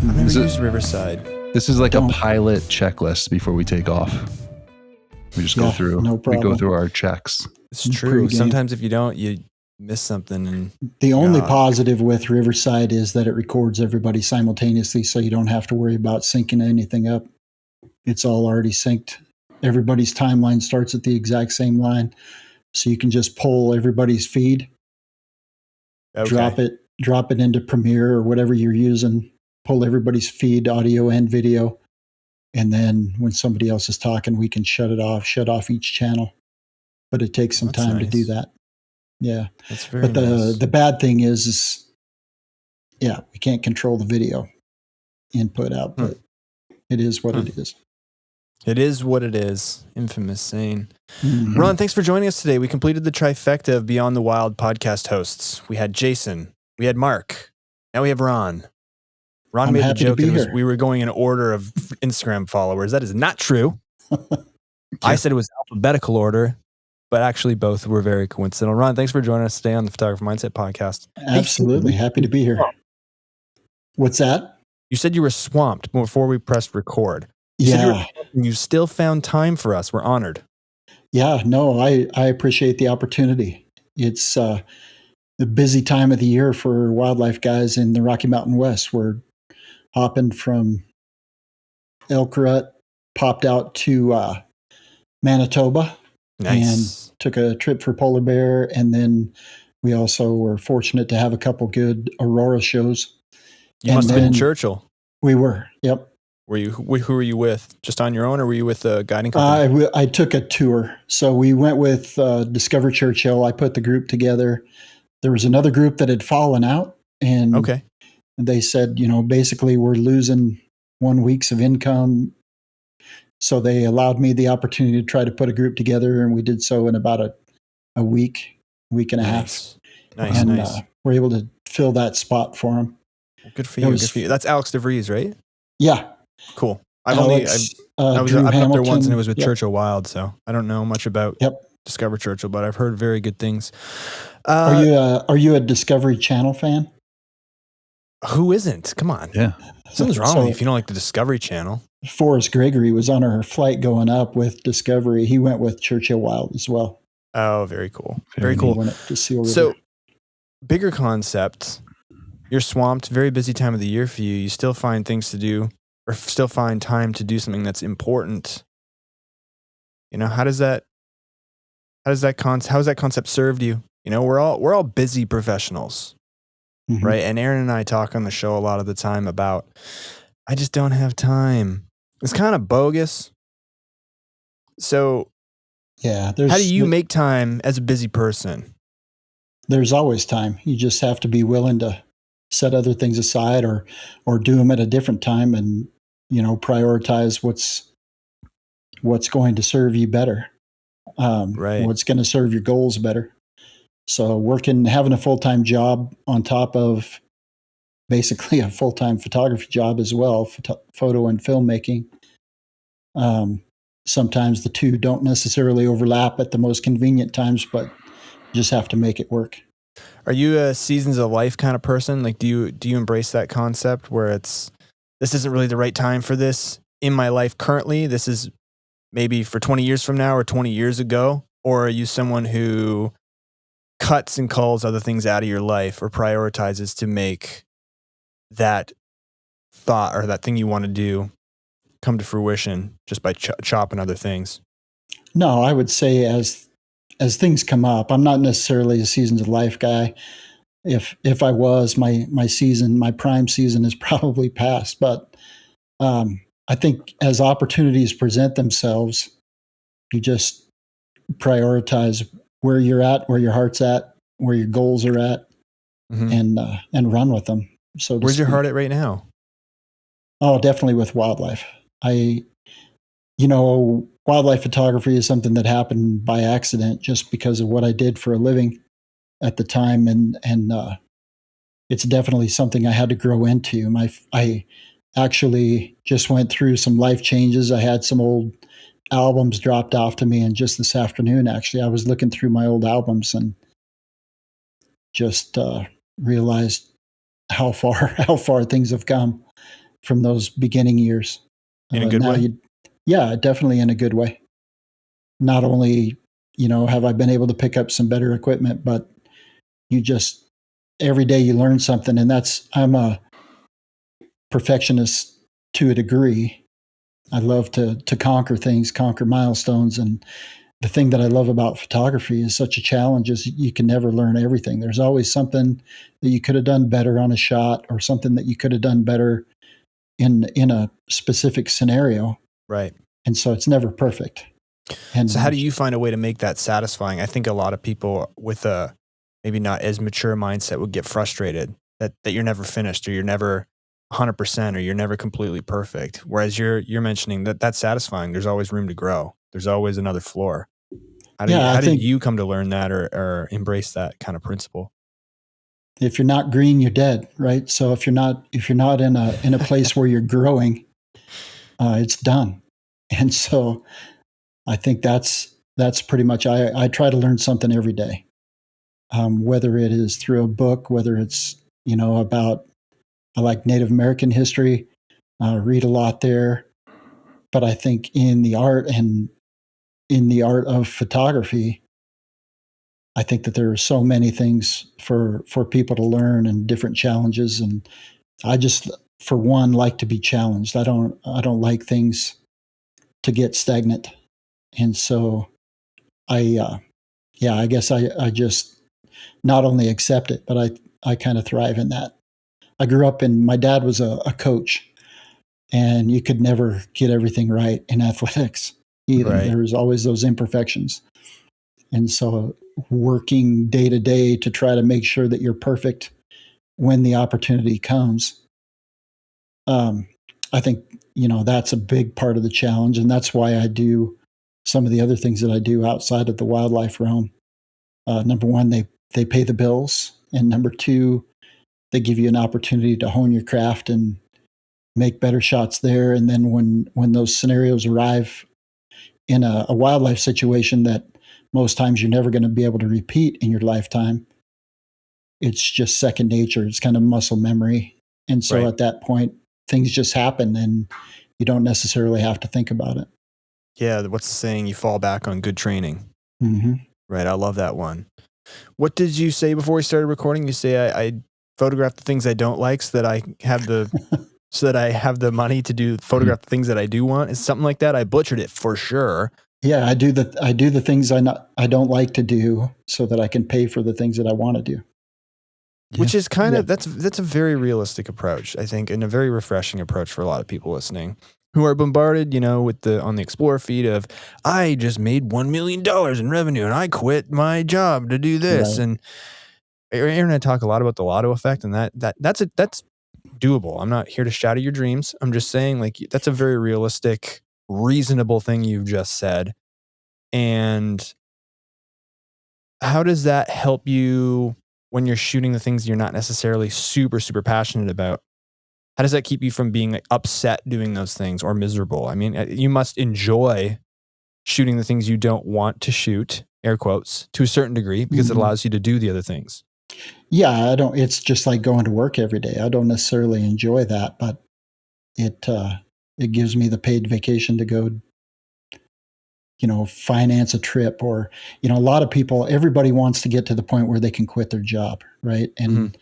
I've never used Riverside. This is like a pilot checklist before we take off. We just go through. No problem. We go through our checks. It's true. Pre-game. Sometimes if you don't, you miss something. And the only positive with Riverside is that it records everybody simultaneously, so you don't have to worry about syncing anything up. It's all already synced. Everybody's timeline starts at the exact same line, so you can just pull everybody's feed, drop it into Premiere or whatever you're using. Pull everybody's feed, audio and video, and then when somebody else is talking, we can shut off each channel. But it takes some time to do that. Yeah, that's very nice. The bad thing is we can't control the video input output. It is what it is. It is what it is. Infamous saying. Mm-hmm. Ron, thanks for joining us today. We completed the trifecta of Beyond the Wild podcast hosts. We had Jason, we had Mark, now we have Ron. Ron made the joke that we were going in order of Instagram followers. That is not true. I said it was alphabetical order, but actually both were very coincidental. Ron, thanks for joining us today on the Photographer Mindset podcast. Absolutely. Happy to be here. What's that? You said you were swamped before we pressed record. You still found time for us. We're honored. Yeah, no, I appreciate the opportunity. It's the busy time of the year for wildlife guys in the Rocky Mountain West. We're hopping from Elk Rut, popped out to Manitoba, and took a trip for polar bear. And then we also were fortunate to have a couple good aurora shows. You must have been in Churchill. We were, yep. Who were you with? Just on your own, or were you with a guiding company? I took a tour. So we went with Discover Churchill. I put the group together. There was another group that had fallen out, and they said, basically we're losing 1 week's of income. So they allowed me the opportunity to try to put a group together, and we did so in about a week and a half. Nice. We're able to fill that spot for them. Good for you. That's Alex DeVries, right? Yeah. Cool. I've been up there once, and it was with Churchill Wild, so I don't know much about Discover Churchill, but I've heard very good things. Are you a Discovery Channel fan? Who isn't? Come on. Yeah. Something's wrong with you if you don't like the Discovery Channel. Forrest Gregory was on our flight going up with Discovery. He went with Churchill Wild as well. Oh, very cool. Very cool. Went up to Seal River. So, bigger concept. You're swamped, very busy time of the year for you. You still find things to do, or still find time to do something that's important. How has that concept served you? We're all busy professionals, right? And Aaron and I talk on the show a lot of the time about, I just don't have time. It's kind of bogus. So, how do you make time as a busy person? There's always time. You just have to be willing to set other things aside or do them at a different time, and prioritize what's going to serve you better, what's going to serve your goals better. So having a full-time job on top of basically a full-time photography job as well, photo and filmmaking. Sometimes the two don't necessarily overlap at the most convenient times, but you just have to make it work. Are you a seasons of life kind of person? Like, do you embrace that concept where this isn't really the right time for this in my life currently? This is maybe for 20 years from now or 20 years ago? Or are you someone who cuts and culls other things out of your life, or prioritizes to make that thought or that thing you want to do come to fruition just by chopping other things? No, I would say as things come up, I'm not necessarily a seasons of life guy. If I was, my prime season is probably past. But I think as opportunities present themselves, you just prioritize where you're at, where your heart's at, where your goals are at, and run with them. So where's your heart at right now? Oh, definitely with wildlife. Wildlife photography is something that happened by accident just because of what I did for a living at the time. And it's definitely something I had to grow into. actually just went through some life changes. I had some old albums dropped off to me, and just this afternoon, actually, I was looking through my old albums and just realized how far things have come from those beginning years. In a good Now way? yeah, definitely in a good way. Not only, have I been able to pick up some better equipment, but you just every day you learn something, and I'm a perfectionist to a degree. I love to conquer things, conquer milestones, and the thing that I love about photography is such a challenge is you can never learn everything. There's always something that you could have done better on a shot, or something that you could have done better in a specific scenario. Right. And so it's never perfect. So how And do you find a way to make that satisfying? I think a lot of people with a maybe not as mature mindset would get frustrated that you're never finished, or you're never 100%, or you're never completely perfect. Whereas you're mentioning that that's satisfying. There's always room to grow. There's always another floor. yeah, I How did think you come to learn that, or embrace that kind of principle? if you're not green, you're dead, right? So if you're not in a place where you're growing, it's done. And so I think that's pretty much. I try to learn something every day, whether it is through a book, whether it's about. I like Native American history, read a lot there. But I think in the art of photography, I think that there are so many things for people to learn, and different challenges. And I just, for one, like to be challenged. I don't like things to get stagnant. And so I guess I just not only accept it, but I kind of thrive in that. I grew up my dad was a coach, and you could never get everything right in athletics either. Right. There was always those imperfections. And so working day to day to try to make sure that you're perfect when the opportunity comes, um, I think, that's a big part of the challenge. And that's why I do some of the other things that I do outside of the wildlife realm. Number one, they pay the bills. And number two, they give you an opportunity to hone your craft and make better shots there. And then when those scenarios arrive in a wildlife situation that most times you're never going to be able to repeat in your lifetime, it's just second nature. It's kind of muscle memory. And so Right. at that point, things just happen, and you don't necessarily have to think about it. Yeah. What's the saying? You fall back on good training. Mm-hmm. Right. I love that one. What did you say before we started recording? You say I photograph the things I don't like so that I have the money to photograph the things that I do want. Is something like that? I butchered it for sure. Yeah, I do the things I don't like to do so that I can pay for the things that I want to do. Which is kind Yeah. of that's a very realistic approach, I think, and a very refreshing approach for a lot of people listening who are bombarded, with on the Explorer feed of I just made $1 million in revenue and I quit my job to do this. Right. And Aaron and I talk a lot about the lotto effect, and that's doable. I'm not here to shatter your dreams. I'm just saying, like, that's a very realistic, reasonable thing you've just said. And how does that help you when you're shooting the things you're not necessarily super, super passionate about? How does that keep you from being, like, upset doing those things or miserable? I mean, you must enjoy shooting the things you don't want to shoot, air quotes, to a certain degree, because it Mhm. allows you to do the other things. Yeah, I don't. It's just like going to work every day. I don't necessarily enjoy that, but it gives me the paid vacation to go, finance a trip, or a lot of people. Everybody wants to get to the point where they can quit their job, right? Mhm. And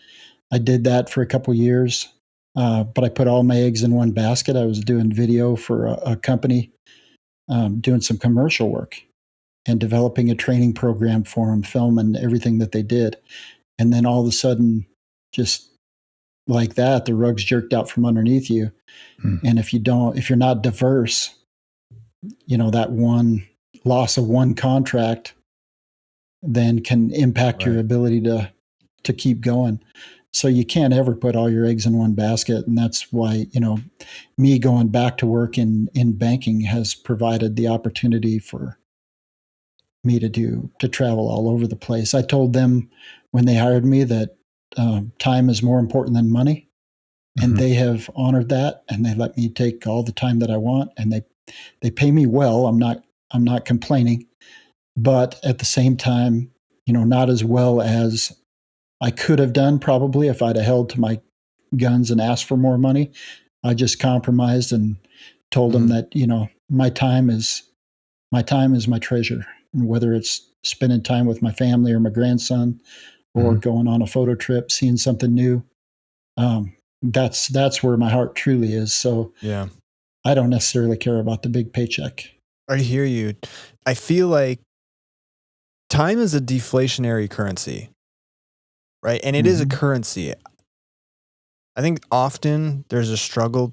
I did that for a couple years, but I put all my eggs in one basket. I was doing video for a company, doing some commercial work and developing a training program for them, filming everything that they did, and then all of a sudden, just like that, the rug's jerked out from underneath you. Hmm. And if you're not diverse, that one loss of one contract then can impact your Right. ability to keep going. So you can't ever put all your eggs in one basket. And that's why, me going back to work in banking has provided the opportunity for me to travel all over the place. I told them when they hired me that time is more important than money. and they have honored that, and they let me take all the time that I want, and they pay me well. I'm not complaining, but at the same time, not as well as I could have done probably if I'd have held to my guns and asked for more money. I just compromised and told them that, my time is my treasure. And whether it's spending time with my family or my grandson or going on a photo trip, seeing something new, that's where my heart truly is. So Yeah. I don't necessarily care about the big paycheck. I hear you. I feel like time is a deflationary currency, right? And it is a currency. I think often there's a struggle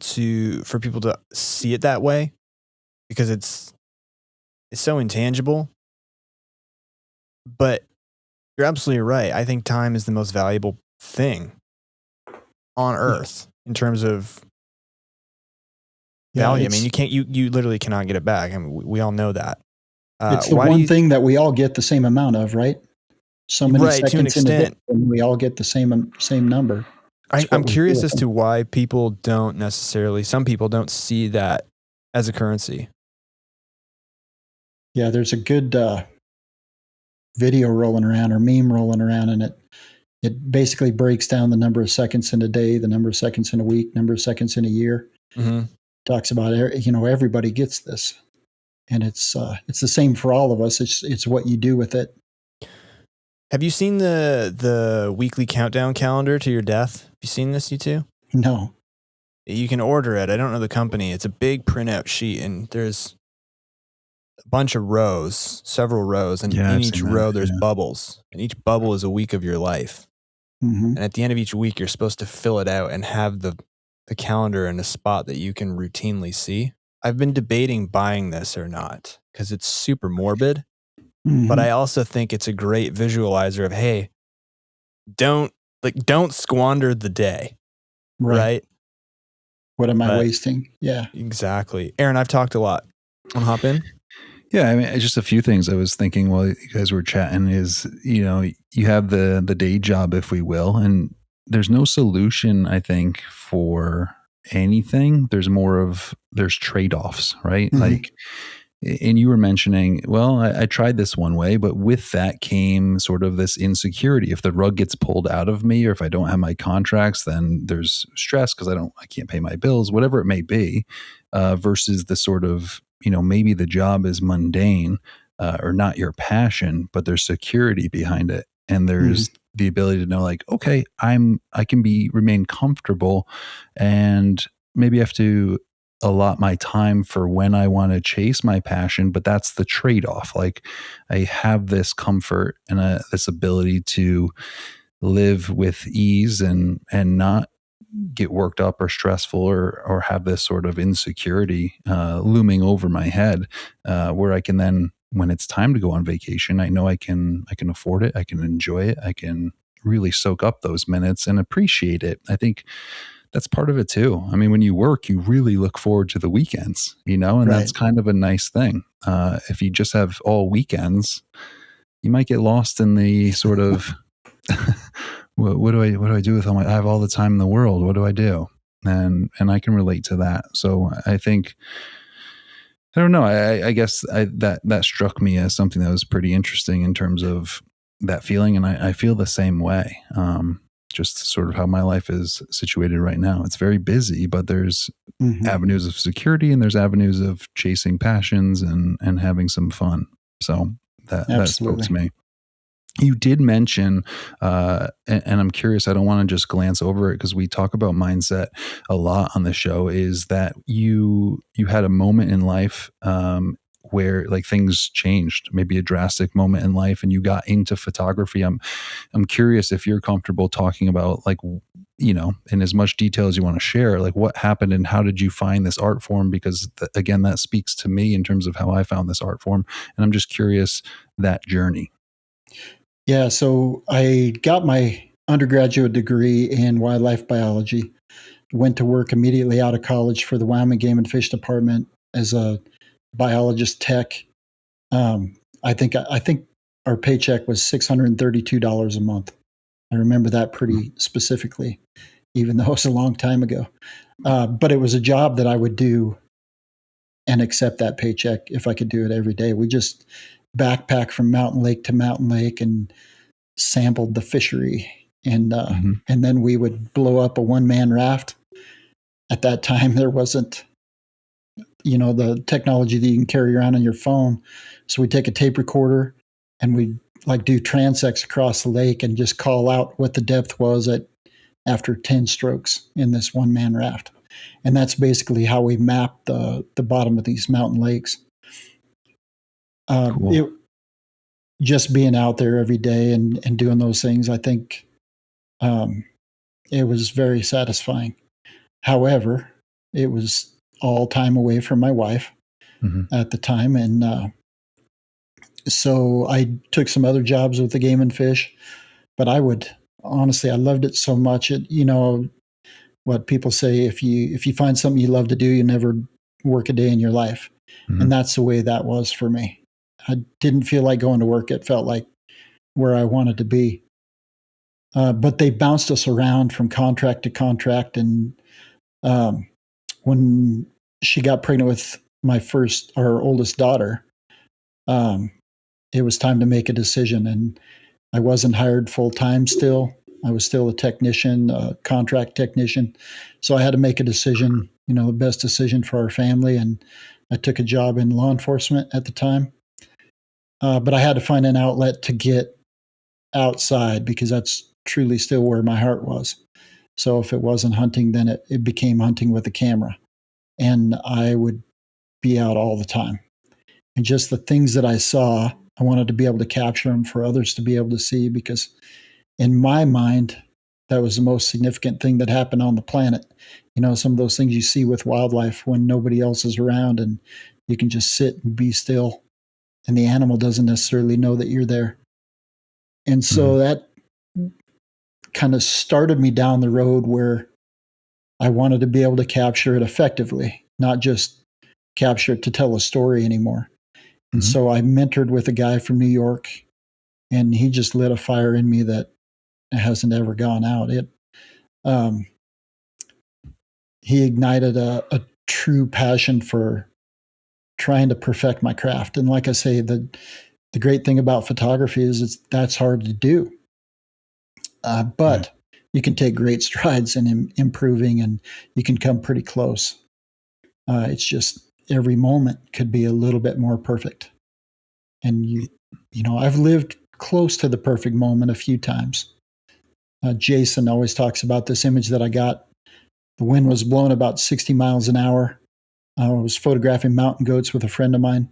for people to see it that way because it's so intangible. But you're absolutely right. I think time is the most valuable thing on earth in terms of value. I mean, you literally cannot get it back. I mean, we all know that. It's the one thing that we all get the same amount of, right? So many right, to an seconds in a day, extent. and we all get the same number. I'm curious as to why people don't necessarily, some people don't see that as a currency. Yeah, there's a good video rolling around or meme rolling around, and it basically breaks down the number of seconds in a day, the number of seconds in a week, number of seconds in a year. Talks about, everybody gets this, and it's the same for all of us. It's what you do with it. Have you seen the weekly countdown calendar to your death? Have you seen this, you two? No. You can order it. I don't know the company. It's a big printout sheet, and there's a bunch of rows, several rows, and in each row there's bubbles, and each bubble is a week of your life. And at the end of each week, you're supposed to fill it out and have the calendar in a spot that you can routinely see. I've been debating buying this or not because it's super morbid, but I also think it's a great visualizer of, hey, don't squander the day, right? What am I wasting? Yeah, exactly. Aaron, I've talked a lot. Want to hop in? Yeah, I mean, just a few things I was thinking while you guys were chatting is, you have the day job, if we will, and there's no solution, I think, for anything. There's trade-offs, right? Like, and you were mentioning, well, I tried this one way, but with that came sort of this insecurity. If the rug gets pulled out of me, or if I don't have my contracts, then there's stress because I can't pay my bills, whatever it may be, versus the sort of, maybe the job is mundane or not your passion, but there's security behind it. And there's the ability to know, like, okay, I can remain comfortable, and maybe I have to allot my time for when I want to chase my passion, but that's the trade-off. Like, I have this comfort and this ability to live with ease and not get worked up or stressful or have this sort of insecurity looming over my head, where I can then, when it's time to go on vacation, I know I can afford it, I can enjoy it, I can really soak up those minutes and appreciate it. I think that's part of it too. I mean, when you work, you really look forward to the weekends, and that's kind of a nice thing. If you just have all weekends, you might get lost in the sort of, what do I do with I have all the time in the world. What do I do? And I can relate to that. So I think, I don't know. I guess that struck me as something that was pretty interesting in terms of that feeling. And I feel the same way. Just sort of how my life is situated right now. It's very busy, but there's avenues of security and there's avenues of chasing passions and having some fun. So that spoke to me. You did mention, and I'm curious, I don't want to just glance over it because we talk about mindset a lot on the show, is that you had a moment in life where like things changed, maybe a drastic moment in life, and you got into photography. I'm curious if you're comfortable talking about, like, in as much detail as you want to share, like what happened and how did you find this art form? Because again, that speaks to me in terms of how I found this art form. And I'm just curious that journey. Yeah, so I got my undergraduate degree in wildlife biology, went to work immediately out of college for the Wyoming Game and Fish Department as a biologist tech. I think our paycheck was $632 a month. I remember that pretty specifically. even though it was a long time ago. But it was a job that I would do and accept that paycheck if I could do it every day. We just backpack from mountain lake to mountain lake and sampled the fishery. And then we would blow up a one-man raft. At that time, there wasn't, the technology that you can carry around on your phone. So we'd take a tape recorder and we'd like do transects across the lake and just call out what the depth was after 10 strokes in this one-man raft. And that's basically how we mapped the bottom of these mountain lakes. Cool. Just being out there every day and doing those things, I think it was very satisfying. However, it was all time away from my wife at the time. And so I took some other jobs with the Game and Fish, but I loved it so much. What people say, if you find something you love to do, you never work a day in your life. And that's the way that was for me. I didn't feel like going to work. It felt like where I wanted to be. But they bounced us around from contract to contract. And when she got pregnant with our oldest daughter, it was time to make a decision. And I wasn't hired full time still. I was still a technician, a contract technician. So I had to make a decision, the best decision for our family. And I took a job in law enforcement at the time. But I had to find an outlet to get outside because that's truly still where my heart was. So if it wasn't hunting, then it became hunting with a camera. And I would be out all the time. And just the things that I saw, I wanted to be able to capture them for others to be able to see, because in my mind, that was the most significant thing that happened on the planet. Some of those things you see with wildlife when nobody else is around and you can just sit and be still and the animal doesn't necessarily know that you're there. And so that kind of started me down the road where I wanted to be able to capture it effectively, not just capture it to tell a story anymore. And so I mentored with a guy from New York, and he just lit a fire in me that hasn't ever gone out. He ignited a true passion for trying to perfect my craft. And like I say, the great thing about photography is that's hard to do. But you can take great strides in improving, and you can come pretty close. It's just every moment could be a little bit more perfect. And I've lived close to the perfect moment a few times. Jason always talks about this image that I got. The wind was blowing about 60 miles an hour. I was photographing mountain goats with a friend of mine,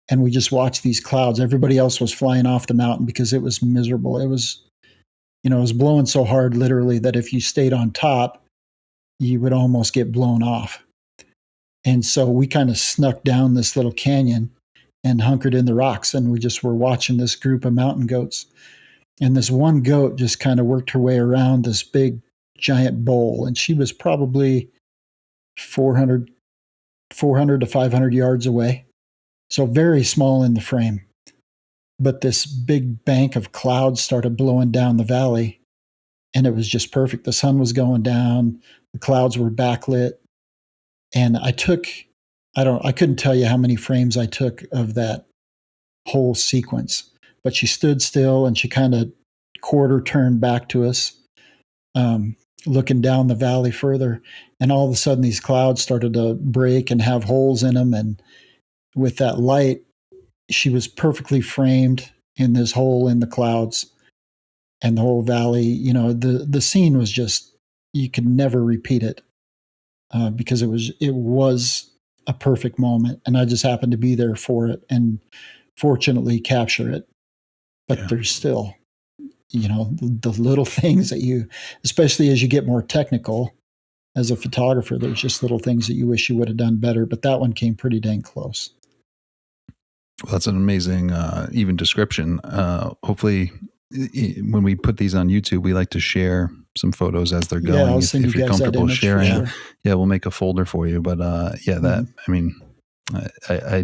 and we just watched these clouds. Everybody else was flying off the mountain because it was miserable. It was blowing so hard, literally, that if you stayed on top, you would almost get blown off. And so we kind of snuck down this little canyon and hunkered in the rocks, and we just were watching this group of mountain goats. And this one goat just kind of worked her way around this big, giant bowl, and she was probably 400 to 500 yards away. So very small in the frame. But this big bank of clouds started blowing down the valley, and it was just perfect. The sun was going down, the clouds were backlit, and I couldn't tell you how many frames I took of that whole sequence. But she stood still and she kind of quarter turned back to us, looking down the valley further. And all of a sudden, these clouds started to break and have holes in them. And with that light, she was perfectly framed in this hole in the clouds, and the whole valley. The scene was just, you could never repeat it because it was a perfect moment, and I just happened to be there for it and fortunately capture it. But there's still, the little things that especially as you get more technical as a photographer, there's just little things that you wish you would have done better. But that one came pretty dang close. Well, that's an amazing, even description. Hopefully, when we put these on YouTube, we like to share some photos as they're going. I'll send if you you're guys comfortable that image sharing, sure. we'll make a folder for you. But I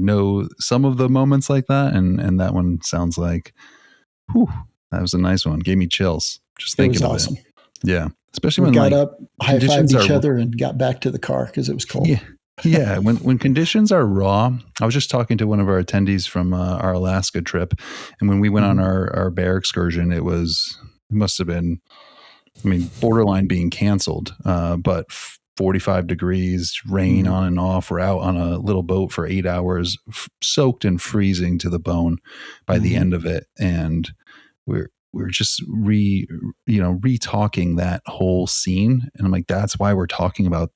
know some of the moments like that, and that one sounds like, whew, that was a nice one. Gave me chills just thinking of awesome. it. Yeah. especially We when got like up, high-fived conditions each are other, and got back to the car because it was cold. yeah. Yeah, when conditions are raw, I was just talking to one of our attendees from our Alaska trip, and when we went on our bear excursion, it must have been, I mean, borderline being canceled, but 45 degrees, rain on and off. We're out on a little boat for 8 hours, soaked and freezing to the bone by the end of it, and we're just re-talking that whole scene, and I'm like, that's why we're talking about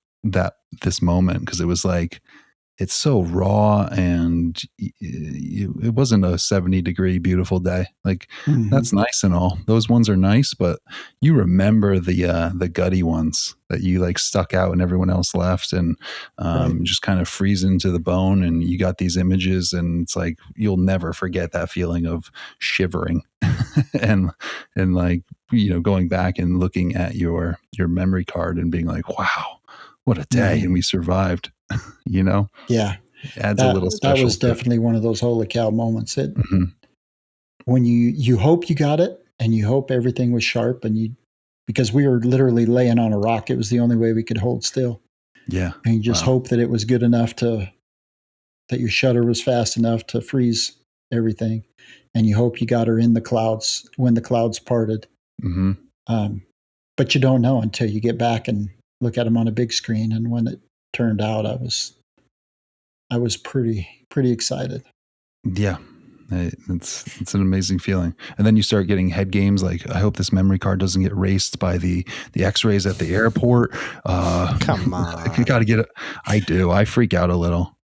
this moment, because it was like, it's so raw, and it wasn't a 70-degree beautiful day. Like, that's nice and all. Those ones are nice, but you remember the gutty ones that you like stuck out and everyone else left, and just kind of freezing to the bone. And you got these images, and it's like, you'll never forget that feeling of shivering and like, going back and looking at your memory card and being like, wow, what a day. And we survived. Yeah. Adds a little special. That was definitely one of those holy cow moments. When you hope you got it, and you hope everything was sharp, and because we were literally laying on a rock. It was the only way we could hold still. Yeah. And you just hope that it was good enough that your shutter was fast enough to freeze everything. And you hope you got her in the clouds when the clouds parted. But you don't know until you get back and look at them on a big screen. And when it turned out, I was pretty excited. Yeah. It's an amazing feeling. And then you start getting head games like, I hope this memory card doesn't get raced by the x-rays at the airport. Come on. You got to get it. I do. I freak out a little.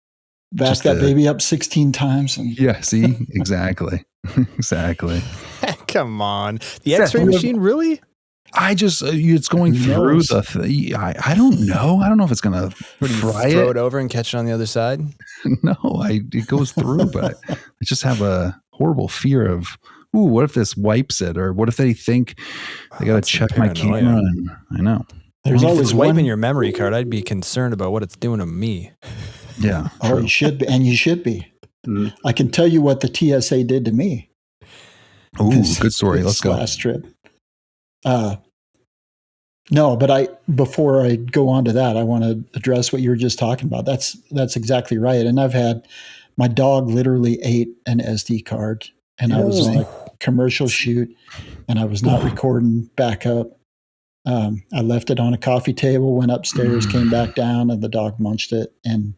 Back that baby up 16 times. Yeah, see? Exactly. Exactly. Come on. The x-ray machine, really? It's going through the I don't know. I don't know if it's going to throw it over and catch it on the other side. No, it goes through, but I just have a horrible fear of, what if this wipes it? Or what if they think they got to check my camera? And I know. There's always wiping your memory card. I'd be concerned about what it's doing to me. Yeah. Oh, you should be. And you should be. I can tell you what the TSA did to me. Oh, good story. Let's go. Last trip. No, but before I go on to that, I want to address what you were just talking about. That's exactly right. And my dog literally ate an SD card, and I was on a commercial shoot, and I was not recording back up. I left it on a coffee table, went upstairs, came back down, and the dog munched it. And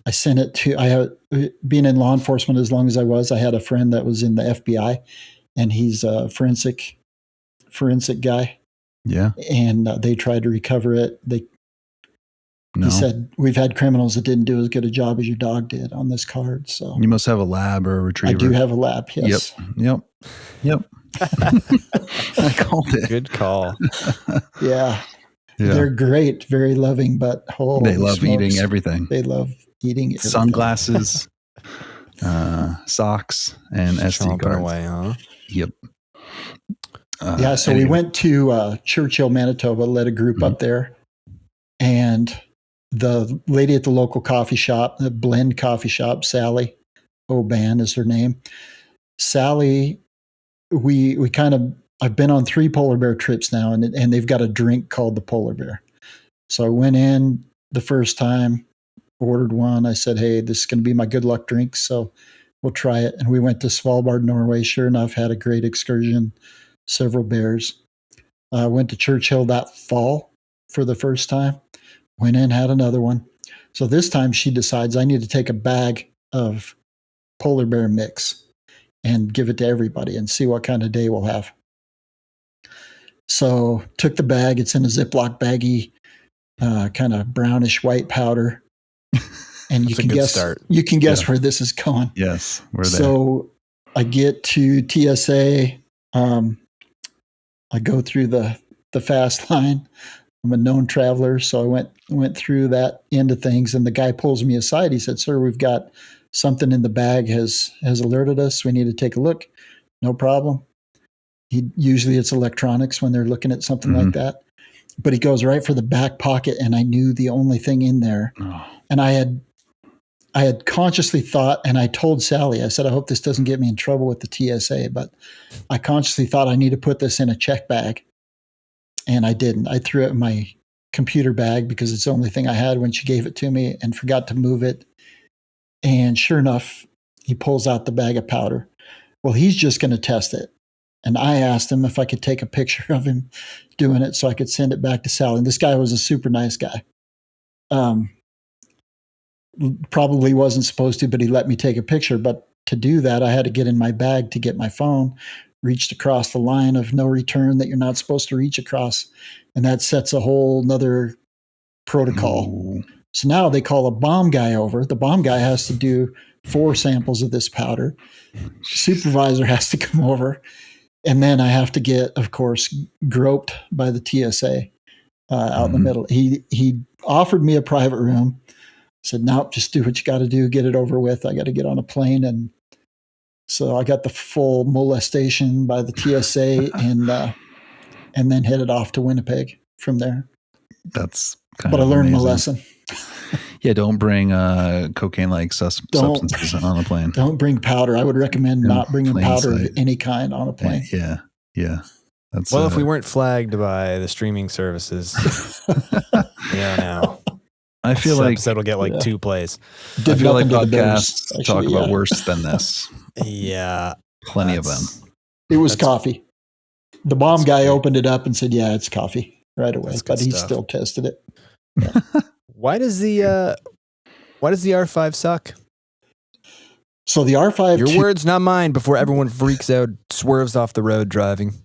I sent it being in law enforcement as long as I was, I had a friend that was in the FBI, and he's a forensic guy. Yeah. And they tried to recover it. He said, we've had criminals that didn't do as good a job as your dog did on this card. So you must have a lab or a retriever. I do have a lab. Yes. Yep. I called it. Good call. Yeah. They're great, very loving, but they love eating everything. They love eating everything. Sunglasses, socks, and SD cards. Away, huh? Yep. So we went to Churchill, Manitoba, led a group up there, and the lady at the local coffee shop, the Blend coffee shop, Sally Oban is her name. Sally, I've been on 3 polar bear trips now, and they've got a drink called the polar bear. So I went in the first time, ordered one. I said, hey, this is going to be my good luck drink, so we'll try it. And we went to Svalbard, Norway. Sure enough, had a great excursion. Several bears. Went to Churchill that fall for the first time. Went in, had another one. So this time she decides I need to take a bag of polar bear mix and give it to everybody and see what kind of day we'll have. So took the bag. It's in a Ziploc baggie, kind of brownish white powder. And you can guess where this is going. Yes, we're there. So I get to TSA. I go through the fast line. I'm a known traveler, so I went through that end of things, and the guy pulls me aside. He said, "Sir, we've got something in the bag has alerted us. We need to take a look." No problem. Usually it's electronics when they're looking at something like that. But he goes right for the back pocket, and I knew the only thing in there. And I had consciously thought, and I told Sally, I said, I hope this doesn't get me in trouble with the TSA, but I consciously thought I need to put this in a check bag and I didn't. I threw it in my computer bag because it's the only thing I had when she gave it to me, and forgot to move it. And sure enough, he pulls out the bag of powder. Well, he's just going to test it. And I asked him if I could take a picture of him doing it so I could send it back to Sally. And this guy was a super nice guy. Probably wasn't supposed to, but he let me take a picture. But to do that, I had to get in my bag to get my phone, reached across the line of no return that you're not supposed to reach across. And that sets a whole nother protocol. Ooh. So now they call a bomb guy over. The bomb guy has to do 4 samples of this powder. Supervisor has to come over. And then I have to get, of course, groped by the TSA out in the middle. He offered me a private room. Said, no, just do what you got to do. Get it over with. I got to get on a plane. And so I got the full molestation by the TSA and then headed off to Winnipeg from there. That's kind but of I learned amazing. my lesson. Yeah, don't bring cocaine-like substances on a plane. Don't bring powder. I would recommend not bringing powder of any kind on a plane. Yeah. That's well, if we weren't flagged by the streaming services, now. I feel like episode will get like 2 plays. I feel like podcasts talk about worse than this. Yeah. Plenty of them. It was coffee. The bomb guy opened it up and said, yeah, it's coffee right away. But he still tested it. Yeah. Why does the R5 suck? So the R5... Your words, not mine, before everyone freaks out, swerves off the road driving.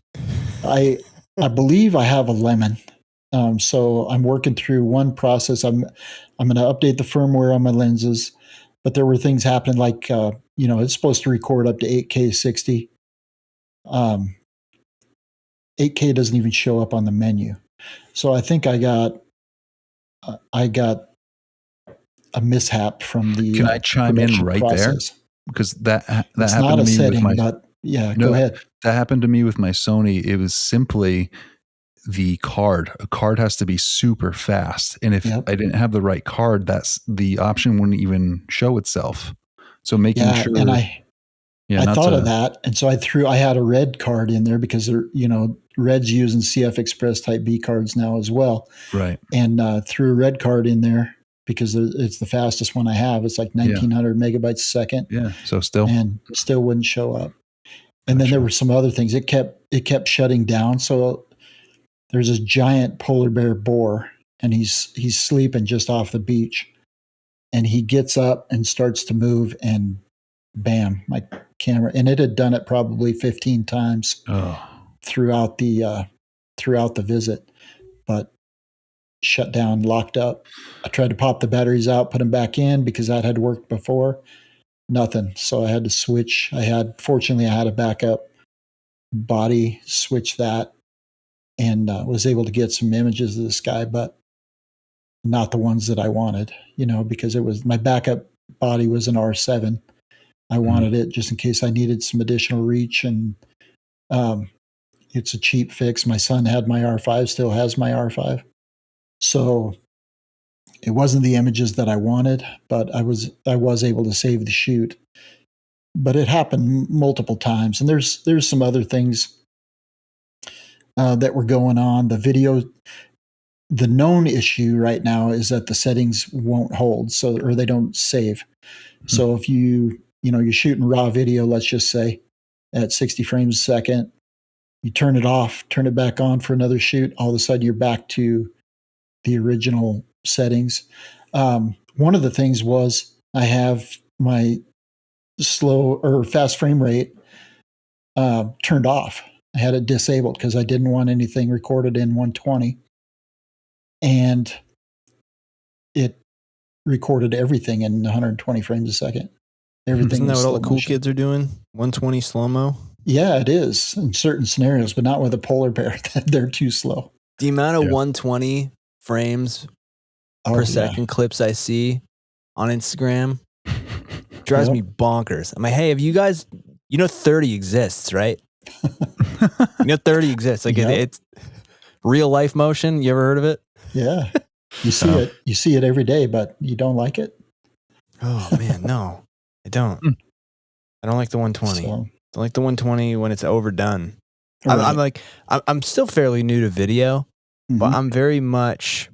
I believe I have a lemon. So I'm working through one process. I'm going to update the firmware on my lenses, but there were things happening like, it's supposed to record up to 8K 60. 8K doesn't even show up on the menu. So I think I got a mishap from the Can I chime in right process. There? Because that it's happened not to a me setting, with my... but yeah, go ahead. That happened to me with my Sony. It was simply the card. A card has to be super fast. And if I didn't have the right card, that's the option wouldn't even show itself. So making sure. And I thought of that. And so I had a red card in there because Red's using CF Express type B cards now as well. Right. And threw a red card in there because it's the fastest one I have. It's like 1900 megabytes a second. Yeah. So still wouldn't show up. And then there were some other things. It kept shutting down. So there's this giant polar bear boar, and he's sleeping just off the beach. And he gets up and starts to move, and bam, my camera. And it had done it probably 15 times throughout the visit, but shut down, locked up. I tried to pop the batteries out, put them back in because that had worked before. Nothing. So I had to switch. Fortunately, I had a backup body, switch that, and was able to get some images of this guy, but not the ones that I wanted, because it was my backup body was an R7. I wanted it just in case I needed some additional reach, and it's a cheap fix. My son had my R5, still has my R5. So it wasn't the images that I wanted, but I was able to save the shoot. But it happened multiple times, and there's some other things that were going on. The video, the known issue right now is that the settings won't hold, or they don't save. So if you're shooting raw video, let's just say at 60 frames a second, you turn it off, turn it back on for another shoot, all of a sudden you're back to the original settings. One of the things was I have my slow or fast frame rate turned off. I had it disabled because I didn't want anything recorded in 120, and it recorded everything in 120 frames a second. Everything. Isn't that what all the cool kids are doing? 120 slow-mo? Yeah, it is in certain scenarios, but not with a polar bear. They're too slow. The amount of 120 frames per second clips I see on Instagram drives me bonkers. I'm like, hey, have you guys, 30 exists, right? 30 exists. Like it's real life motion. You ever heard of it? Yeah. You see it. You see it every day, but you don't like it? Oh, man, no. I don't. I don't like the 120. I don't like the 120 when it's overdone. I'm like, I'm still fairly new to video, but I'm very much,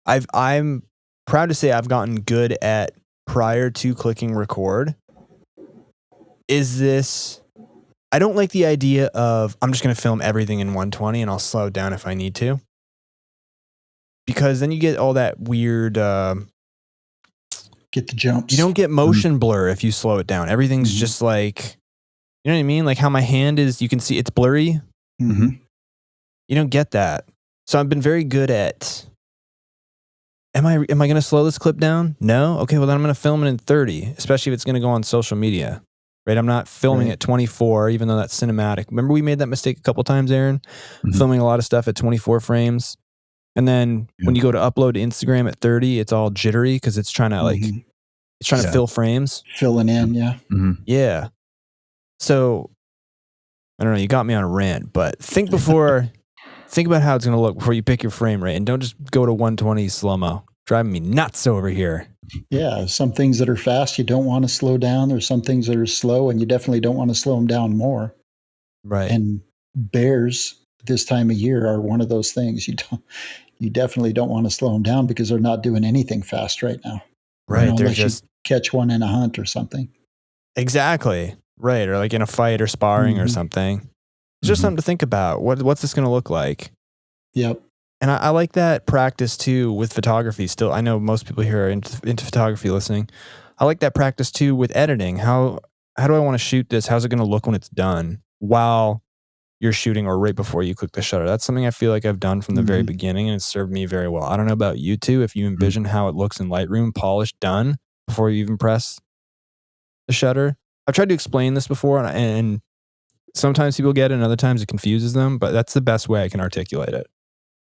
I'm proud to say I've gotten good at, prior to clicking record, I don't like the idea of I'm just going to film everything in 120 and I'll slow it down if I need to. Because then you get all that weird, get the jumps. You don't get motion blur if you slow it down. Everything's just like, you know what I mean? Like how my hand is, you can see it's blurry. You don't get that. So I've been very good at, am I going to slow this clip down? No? Okay, well then I'm going to film it in 30, especially if it's going to go on social media. Right? I'm not filming at 24, even though that's cinematic. Remember we made that mistake a couple times, Aaron? Filming a lot of stuff at 24 frames. And then when you go to upload to Instagram at 30, it's all jittery because it's trying to it's trying to fill frames. Filling in, Yeah. So, I don't know, you got me on a rant, but think about how it's going to look before you pick your frame rate, and don't just go to 120 slow-mo. Driving me nuts over here. Yeah, some things that are fast you don't want to slow down. There's some things that are slow and you definitely don't want to slow them down more. Right. And bears this time of year are one of those things. You definitely don't want to slow them down because they're not doing anything fast right now. Right. You know, They're unless just you catch one in a hunt or something. Exactly. Right. Or like in a fight or sparring or something. It's just something to think about. What's this going to look like? Yep. And I like that practice too with photography. Still, I know most people here are into photography listening. I like that practice too with editing. How do I want to shoot this? How's it going to look when it's done while you're shooting or right before you click the shutter? That's something I feel like I've done from the very beginning, and it's served me very well. I don't know about you two, if you envision how it looks in Lightroom, polished, done before you even press the shutter. I've tried to explain this before, and sometimes people get it and other times it confuses them, but that's the best way I can articulate it.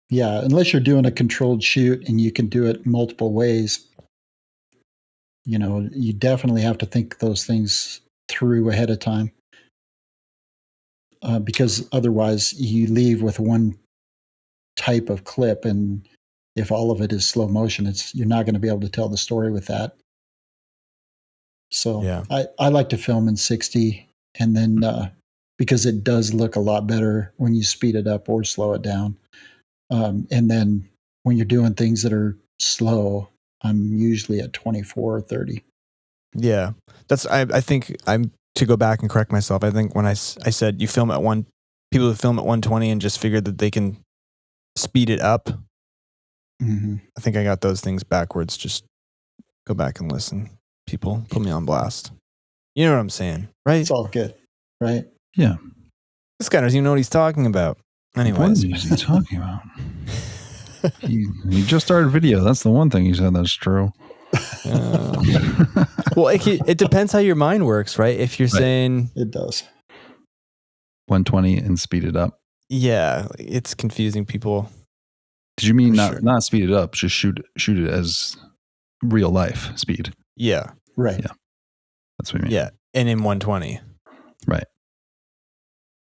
Yeah, unless you're doing a controlled shoot and you can do it multiple ways, you know, you definitely have to think those things through ahead of time. Because otherwise you leave with one type of clip, and if all of it is slow motion, you're not going to be able to tell the story with that. So Yeah. I like to film in 60, and then because it does look a lot better when you speed it up or slow it down. And then when you're doing things that are slow, I'm usually at 24 or 30. Yeah. I think I'm to go back and correct myself. I think when I said you film at people who film at 120 and just figured that they can speed it up. I think I got those things backwards. Just go back and listen. People put me on blast. You know what I'm saying, right? It's all good, right? Yeah. This guy doesn't even know what he's talking about. Anyways. What is he talking about? he just started video. That's the one thing he said that's true. Well, it depends how your mind works, right? If you're saying... It does. 120 and speed it up. Yeah, it's confusing people. Did you mean not speed it up, just shoot it as real life speed? Yeah. Right. Yeah. That's what I mean. Yeah. And in 120. Right.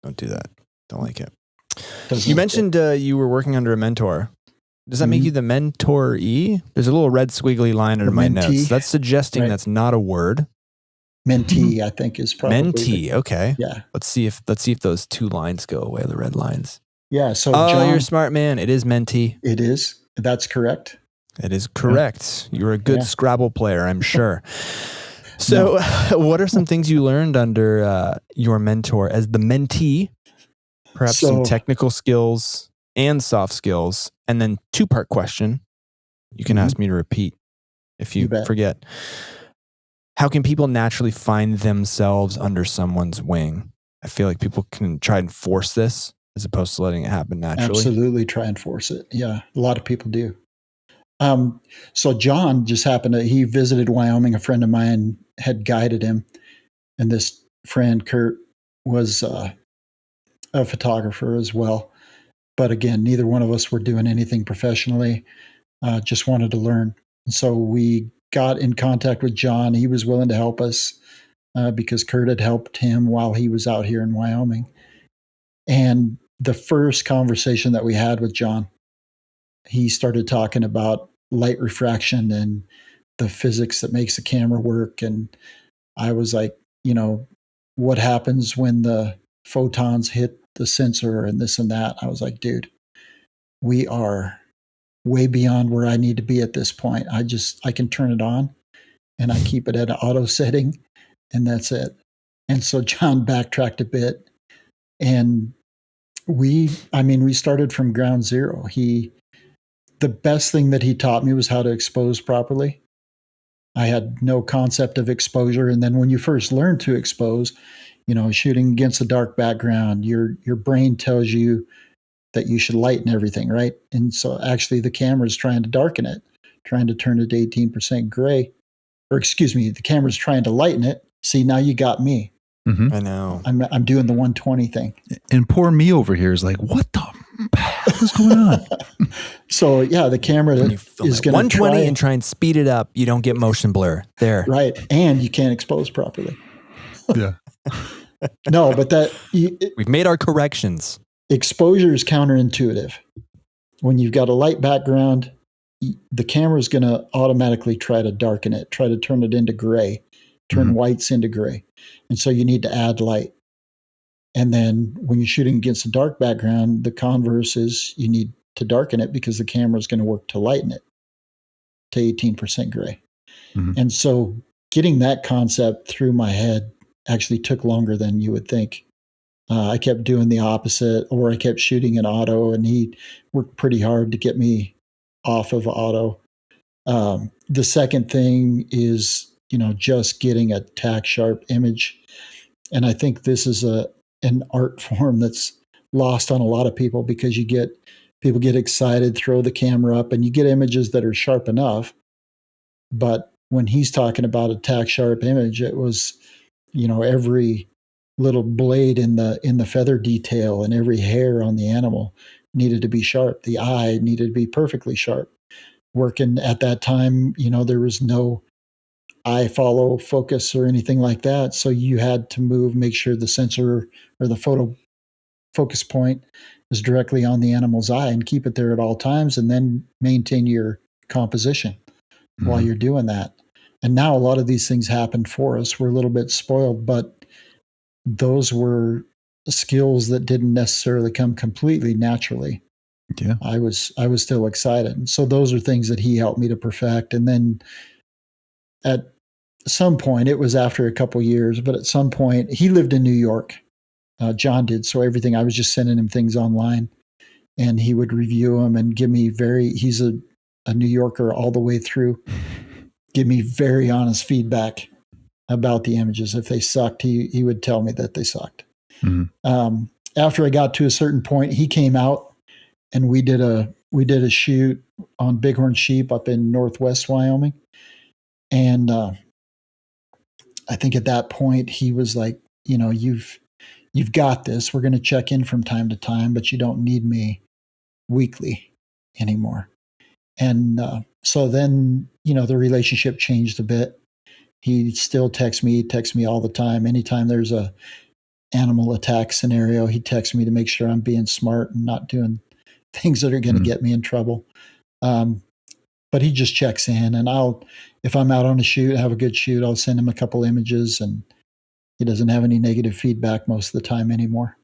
Don't do that. Don't like it. Doesn't You mentioned you were working under a mentor. Does that make you the mentoree? There's a little red squiggly line under my notes. That's suggesting that's not a word. Mentee, I think, is probably mentee. Okay. Yeah. Let's see if those two lines go away. The red lines. Yeah. So John, you're a smart man. It is mentee. It is. That's correct. It is correct. You're a good Scrabble player, I'm sure. So, what are some things you learned under your mentor as the mentee? Perhaps some technical skills and soft skills, and then two-part question. You can ask me to repeat if you forget. How can people naturally find themselves under someone's wing? I feel like people can try and force this as opposed to letting it happen naturally. Absolutely try and force it. Yeah, a lot of people do. So John just he visited Wyoming. A friend of mine had guided him, and this friend, Kurt, was a photographer as well. But again, neither one of us were doing anything professionally, just wanted to learn. And so we got in contact with John. He was willing to help us because Kurt had helped him while he was out here in Wyoming. And the first conversation that we had with John, he started talking about light refraction and the physics that makes the camera work. And I was like, what happens when the photons hit the sensor and this and that. I was like, dude, we are way beyond where I need to be at this point. I can turn it on and I keep it at an auto setting and that's it. And so John backtracked a bit and we started from ground zero. The best thing that he taught me was how to expose properly. I had no concept of exposure. And then when you first learn to expose, shooting against a dark background, your brain tells you that you should lighten everything, right? And so actually the camera is trying to darken it, trying to turn it to 18% gray. Or excuse me, the camera's trying to lighten it. See, now you got me. Mm-hmm. I know. I'm doing the 120 thing. And poor me over here is like, what the hell is going on? So yeah, the camera When you film is at going to 120 and try and speed it up, you don't get motion blur there. right, and you can't expose properly. Yeah. No, but We've made our corrections. Exposure is counterintuitive. When you've got a light background, the camera is going to automatically try to darken it, try to turn it into gray, turn whites into gray. And so you need to add light. And then when you're shooting against a dark background, the converse is you need to darken it because the camera is going to work to lighten it to 18% gray. Mm-hmm. And so getting that concept through my head actually took longer than you would think. I kept doing the opposite, or I kept shooting in auto, and he worked pretty hard to get me off of auto. The second thing is, just getting a tack sharp image. And I think this is an art form that's lost on a lot of people because people get excited, throw the camera up, and you get images that are sharp enough. But when he's talking about a tack sharp image, it was, every little blade in the feather detail and every hair on the animal needed to be sharp. The eye needed to be perfectly sharp. Working at that time, there was no eye follow focus or anything like that. So you had to make sure the sensor or the photo focus point is directly on the animal's eye and keep it there at all times, and then maintain your composition while you're doing that. And now a lot of these things happen for us. We're a little bit spoiled, but those were skills that didn't necessarily come completely naturally. Yeah. I was still excited. And so those are things that he helped me to perfect. And then at some point, it was after a couple years, but at some point he lived in New York. John did. So everything, I was just sending him things online and he would review them and give me he's a New Yorker all the way through, give me very honest feedback about the images. If they sucked, he would tell me that they sucked. Mm-hmm. After I got to a certain point, he came out and we did a shoot on bighorn sheep up in northwest Wyoming. And I think at that point he was like, you've got this. We're going to check in from time to time, but you don't need me weekly anymore. And so then, the relationship changed a bit. He still texts me all the time. Anytime there's a animal attack scenario, he texts me to make sure I'm being smart and not doing things that are going to get me in trouble. But he just checks in, and if I'm out on a shoot, have a good shoot, I'll send him a couple images, and he doesn't have any negative feedback most of the time anymore.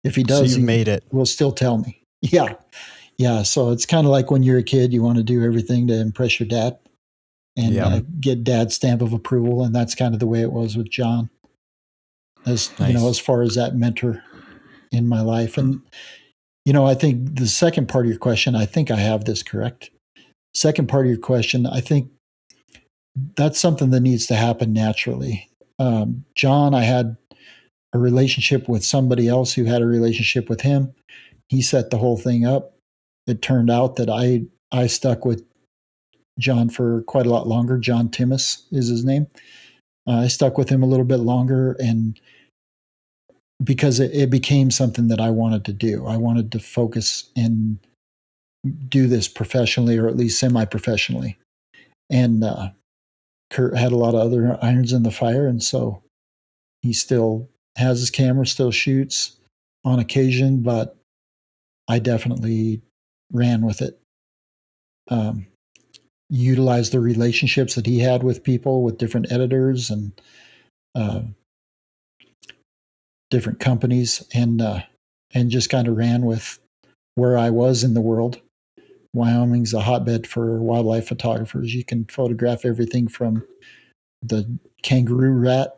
If he does, so made it. Will still tell me. Yeah. Yeah. So it's kind of like when you're a kid, you want to do everything to impress your dad and get dad's stamp of approval. And that's kind of the way it was with John, as far as that mentor in my life. And, I think the second part of your question, I think I have this correct. Second part of your question, I think that's something that needs to happen naturally. John, I had a relationship with somebody else who had a relationship with him. He set the whole thing up. It turned out that I stuck with John for quite a lot longer. John Timmis is his name. I stuck with him a little bit longer, and because it became something that I wanted to do. I wanted to focus and do this professionally, or at least semi-professionally. And Kurt had a lot of other irons in the fire, and so he still has his camera, still shoots on occasion, but I definitely ran with it. Utilized the relationships that he had with people, with different editors and different companies, and and just kind of ran with where I was in the world. Wyoming's a hotbed for wildlife photographers. You can photograph everything from the kangaroo rat,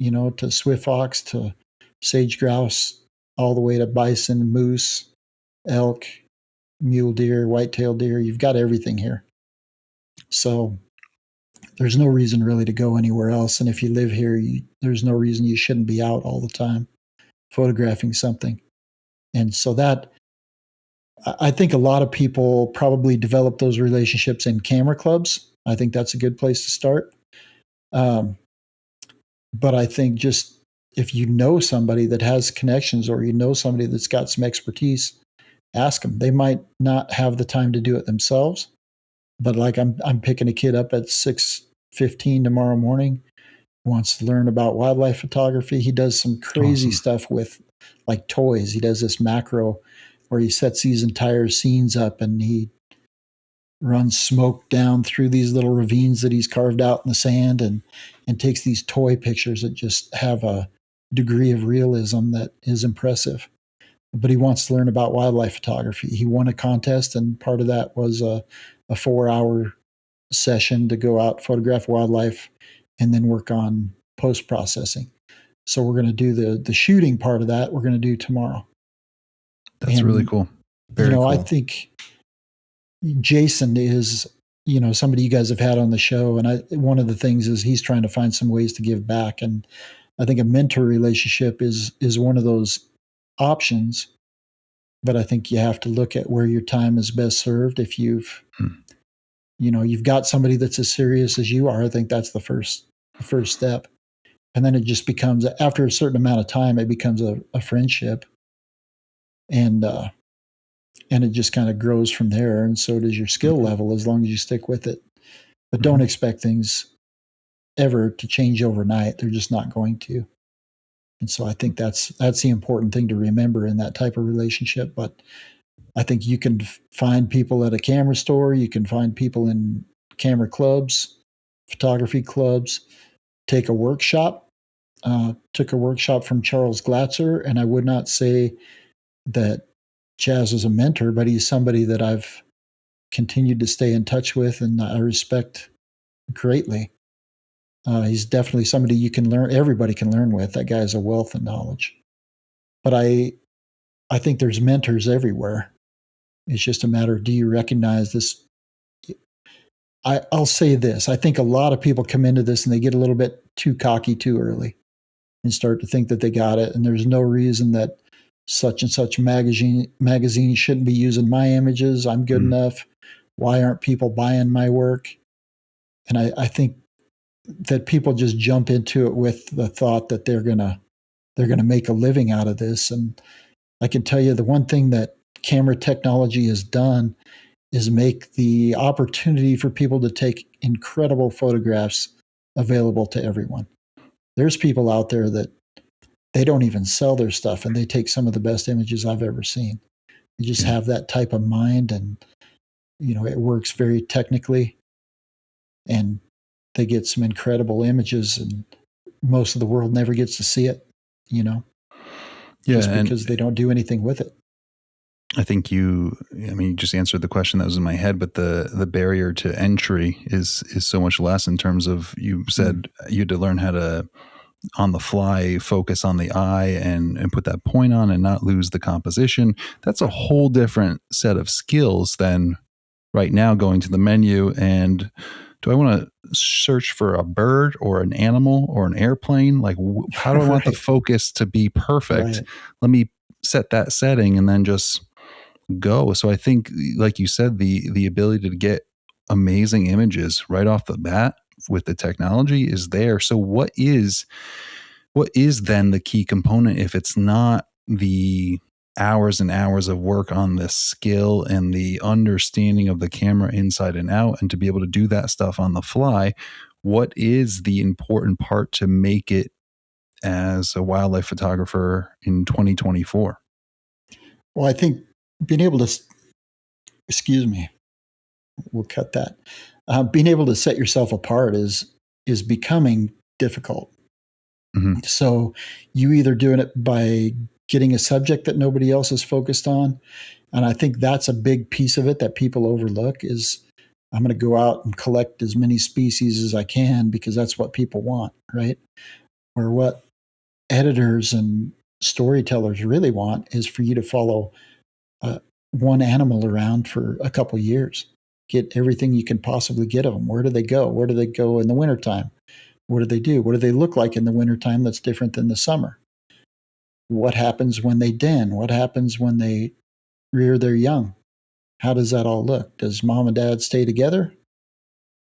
to swift ox, to sage grouse, all the way to bison, moose, elk, mule deer, white-tailed deer. You've got everything here. So there's no reason really to go anywhere else. And if you live here, there's no reason you shouldn't be out all the time photographing something. And so that, I think a lot of people probably develop those relationships in camera clubs. I think that's a good place to start. But I think just if you know somebody that has connections, or you know somebody that's got some expertise, ask them. They might not have the time to do it themselves, but like I'm picking a kid up at 6:15 tomorrow morning, wants to learn about wildlife photography. He does some crazy stuff with like toys. He does this macro where he sets these entire scenes up, and he runs smoke down through these little ravines that he's carved out in the sand, and takes these toy pictures that just have a degree of realism that is impressive. But he wants to learn about wildlife photography. He won a contest, and part of that was a 4-hour session to go out, photograph wildlife, and then work on post processing. So we're going to do the shooting part of that. We're going to do tomorrow. That's really cool. Very cool. I think Jason is, somebody you guys have had on the show. And one of the things is he's trying to find some ways to give back. And I think a mentor relationship is one of those options. But I think you have to look at where your time is best served. If you've got somebody that's as serious as you are, I think that's the first step. And then it just becomes, after a certain amount of time, it becomes a friendship. And it just kind of grows from there. And so does your skill level, as long as you stick with it. But don't expect things ever to change overnight. They're just not going to. And so I think that's the important thing to remember in that type of relationship. But I think you can find people at a camera store. You can find people in camera clubs, photography clubs. Take a workshop. Took a workshop from Charles Glatzer, and I would not say that Chaz is a mentor, but he's somebody that I've continued to stay in touch with, and I respect greatly. He's definitely somebody you can learn. Everybody can learn with. That guy is a wealth of knowledge. But I think there's mentors everywhere. It's just a matter of, do you recognize this? I'll say this. I think a lot of people come into this and they get a little bit too cocky too early and start to think that they got it. And there's no reason that such and such magazine shouldn't be using my images. I'm good enough. Why aren't people buying my work? And I think that people just jump into it with the thought that they're gonna make a living out of this. And I can tell you, the one thing that camera technology has done is make the opportunity for people to take incredible photographs available to everyone. There's people out there that they don't even sell their stuff, and they take some of the best images I've ever seen. You just have that type of mind, and it works very technically, and they get some incredible images, and most of the world never gets to see it, just because they don't do anything with it. I think you just answered the question that was in my head, but the barrier to entry is so much less, in terms of, you said you had to learn how to, on the fly, focus on the eye and put that point on and not lose the composition. That's a whole different set of skills than right now going to the menu and, do I want to search for a bird or an animal or an airplane? Like, how do I want the focus to be perfect? Right. Let me set that setting and then just go. So I think, like you said, the ability to get amazing images right off the bat with the technology is there. So what is then the key component, if it's not the hours and hours of work on the skill and the understanding of the camera inside and out, and to be able to do that stuff on the fly? What is the important part to make it as a wildlife photographer in 2024? Well, I think being able to, we'll cut that. Being able to set yourself apart is becoming difficult. So you either doing it by getting a subject that nobody else is focused on. And I think that's a big piece of it that people overlook is I'm going to go out and collect as many species as I can because that's what people want, right? Or what editors and storytellers really want is for you to follow one animal around for a couple years. Get everything you can possibly get of them. Where do they go? Where do they go in the wintertime? What do they do? What do they look like in the wintertime that's different than the summer? What happens when they den? What happens when they rear their young? How does that all look? Does mom and dad stay together?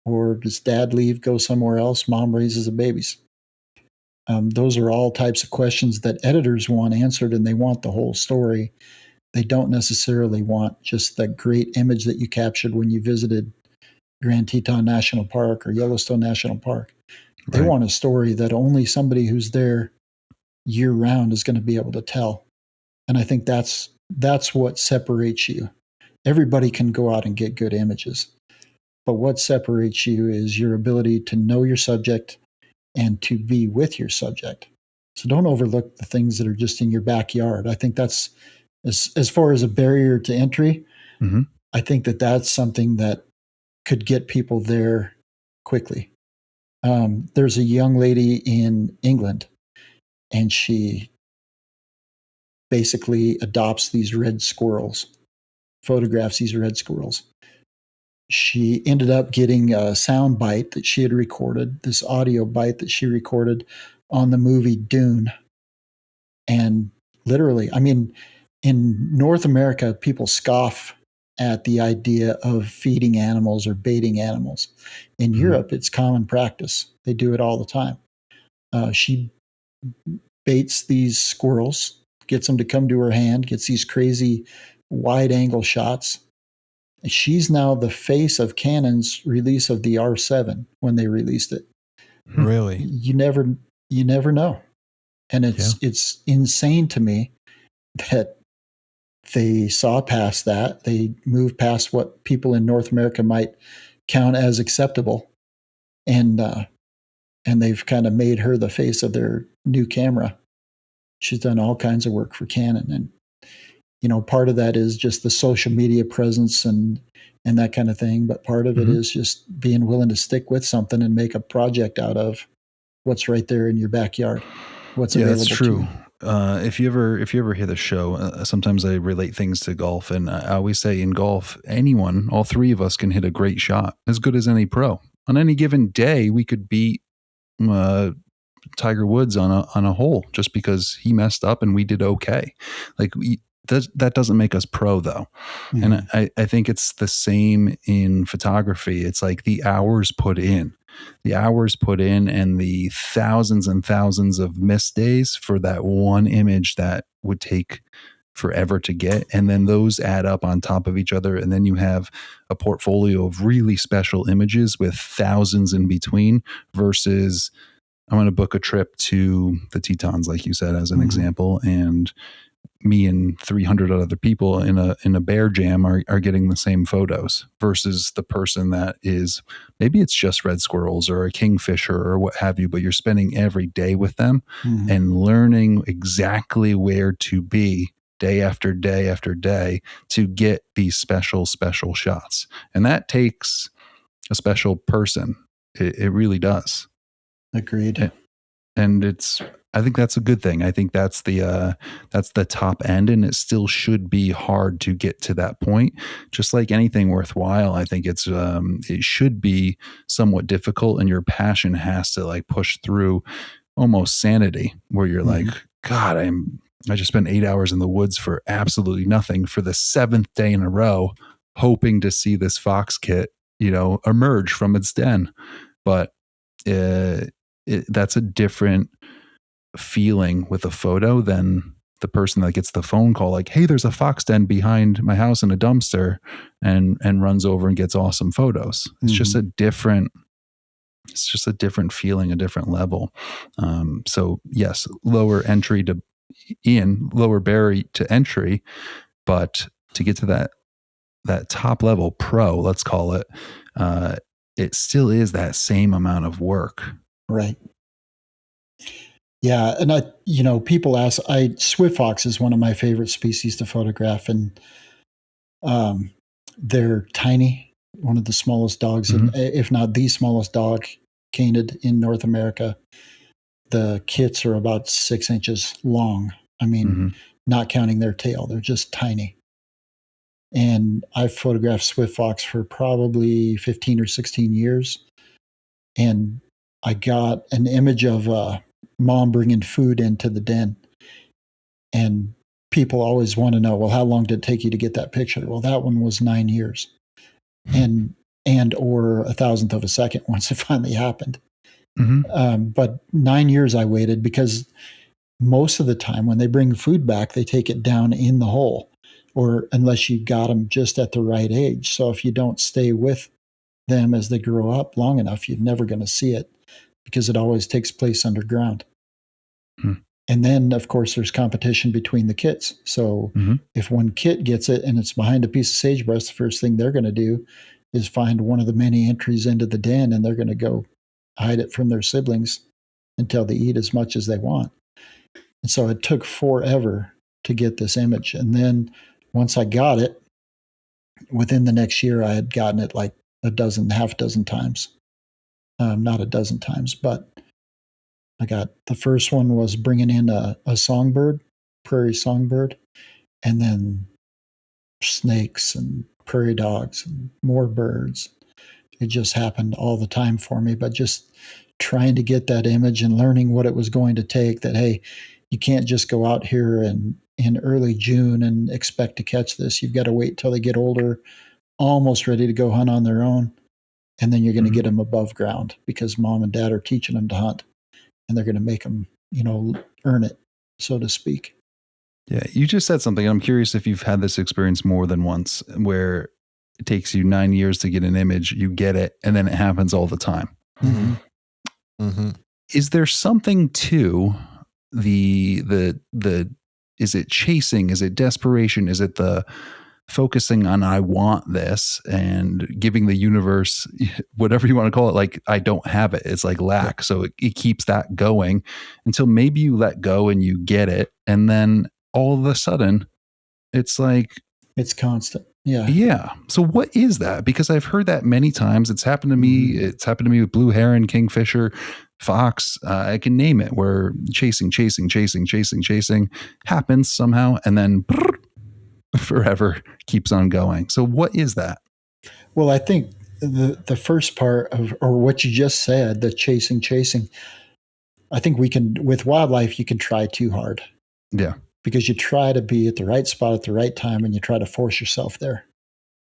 Or does dad leave, go somewhere else? Mom raises the babies. Those are all types of questions that editors want answered, and they want the whole story. They don't necessarily want just the great image that you captured when you visited Grand Teton National Park or Yellowstone National Park. They want a story that only somebody who's there year round is going to be able to tell. And I think that's what separates you. Everybody can go out and get good images, but what separates you is your ability to know your subject and to be with your subject. So don't overlook the things that are just in your backyard. I think that's as far as a barrier to entry. Mm-hmm. I think that's something that could get people there quickly. There's a young lady in England, and she basically adopts these red squirrels, photographs these red squirrels. She ended up getting a sound bite that she had recorded, this audio bite that she recorded on the movie Dune. And literally, I mean, in North America, people scoff at the idea of feeding animals or baiting animals. In Europe, it's common practice. They do it all the time. She baits these squirrels, gets them to come to her hand, gets these crazy wide angle shots. She's now the face of Canon's release of the R7 when they released it. Really? You never know. And it's insane to me that they saw past that. They moved past what people in North America might count as acceptable. And they've kind of made her the face of their new camera. She's done all kinds of work for Canon. And, part of that is just the social media presence and that kind of thing. But part of it is just being willing to stick with something and make a project out of what's right there in your backyard. What's available that's true. to you. If you ever hear the show, sometimes I relate things to golf, and I always say in golf, all three of us can hit a great shot, as good as any pro. On any given day, we could beat Tiger Woods on a hole just because he messed up and we did okay. Like that doesn't make us pro though. And I think it's the same in photography. It's like the hours put in and the thousands and thousands of missed days for that one image that would take forever to get. And then those add up on top of each other. And then you have a portfolio of really special images with thousands in between versus I'm going to book a trip to the Tetons, like you said, as an example. And me and 300 other people in a bear jam are getting the same photos versus the person that is, maybe it's just red squirrels or a kingfisher or what have you, but you're spending every day with them and learning exactly where to be day after day after day to get these special shots. And that takes a special person. It really does. Agreed. And I think that's a good thing. I think that's the top end, and it still should be hard to get to that point. Just like anything worthwhile, I think it should be somewhat difficult, and your passion has to like push through almost sanity, where you're like, God, I just spent 8 hours in the woods for absolutely nothing for the 7th day in a row, hoping to see this fox kit, emerge from its den. But that's a different feeling with a photo than the person that gets the phone call like, hey, there's a fox den behind my house in a dumpster and runs over and gets awesome photos. It's just a different feeling, a different level. So yes, lower barrier to entry, but to get to that top level pro, let's call it, it still is that same amount of work. Right. Yeah, and people ask. Swift fox is one of my favorite species to photograph, and um, they're tiny. One of the smallest dogs, Mm-hmm. if not the smallest dog, canid in North America. The kits are about 6 inches long. I mean, Mm-hmm. not counting their tail, they're just tiny. And I've photographed swift fox for probably 15 or 16 years. And I got an image of mom bringing food into the den. And people always want to know, well, how long did it take you to get that picture? Well, that one was 9 years, and or a thousandth of a second once it finally happened. Mm-hmm. But 9 years I waited because most of the time when they bring food back, they take it down in the hole, or unless you got them just at the right age. So if you don't stay with them as they grow up long enough, you're never going to see it because it always takes place underground. Mm-hmm. And then, of course, there's competition between the kits. So Mm-hmm. if one kit gets it and it's behind a piece of sagebrush, the first thing they're going to do is find one of the many entries into the den, and they're going to go hide it from their siblings until they eat as much as they want. And so it took forever to get this image. And then once I got it, within the next year, I had gotten it like half a dozen times. Not a dozen times, but I got the first one was bringing in a songbird, prairie songbird, and then snakes and prairie dogs and more birds. It just happened all the time for me, but just trying to get that image and learning what it was going to take, that, hey, you can't just go out here in early June and expect to catch this. You've got to wait till they get older, almost ready to go hunt on their own. And then you're going to Mm-hmm. get them above ground because mom and dad are teaching them to hunt, and they're going to make them, earn it, so to speak. Yeah, you just said something. I'm curious if you've had this experience more than once where it takes you 9 years to get an image, you get it, and then it happens all the time. Mm-hmm. Mm-hmm. Is there something to the is it chasing? Is it desperation? Is it the focusing on I want this and giving the universe whatever you want to call it, like I don't have it. It's like lack. So it keeps that going until maybe you let go and you get it. And then all of a sudden it's like, It's constant. Yeah. yeah. So what is that? Because I've heard that many times. It's happened to me. Mhm. It's happened to me with blue heron, kingfisher, fox. I can name it, where chasing happens somehow. And then forever keeps on going. So what is that? Well, I think the first part of, or what you just said, the chasing, I think we can, with wildlife, you can try too hard Yeah. because you try to be at the right spot at the right time and you try to force yourself there.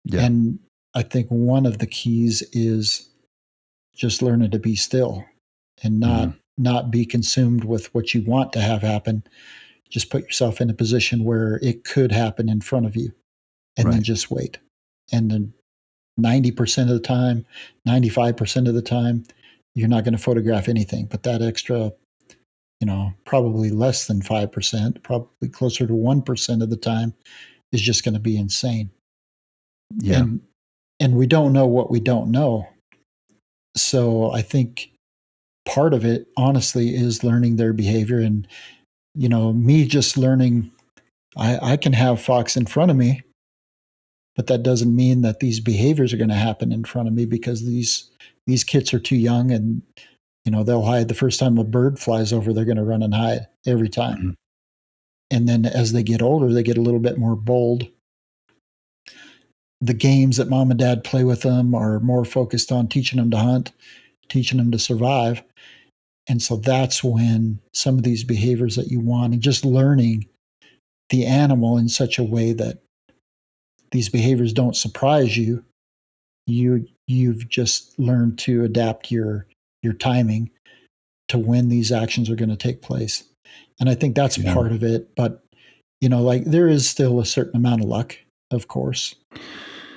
Yeah. And I think one of the keys is just learning to be still and not be consumed with what you want to have happen. Just put yourself in a position where it could happen in front of you, and then just wait. And then 90% of the time, 95% of the time, you're not going to photograph anything. But that extra, probably less than 5%, probably closer to 1% of the time is just going to be insane. Yeah. And we don't know what we don't know. So I think part of it, honestly, is learning their behavior. And, me just learning, I can have fox in front of me, but that doesn't mean that these behaviors are going to happen in front of me because these kits are too young, and they'll hide. The first time a bird flies over, they're going to run and hide every time. Mm-hmm. And then as they get older, they get a little bit more bold. The games that mom and dad play with them are more focused on teaching them to hunt, teaching them to survive. And so that's when some of these behaviors that you want, and just learning the animal in such a way that these behaviors don't surprise you. You've just learned to adapt your timing to when these actions are going to take place. And I think that's part of it. But, like there is still a certain amount of luck, of course,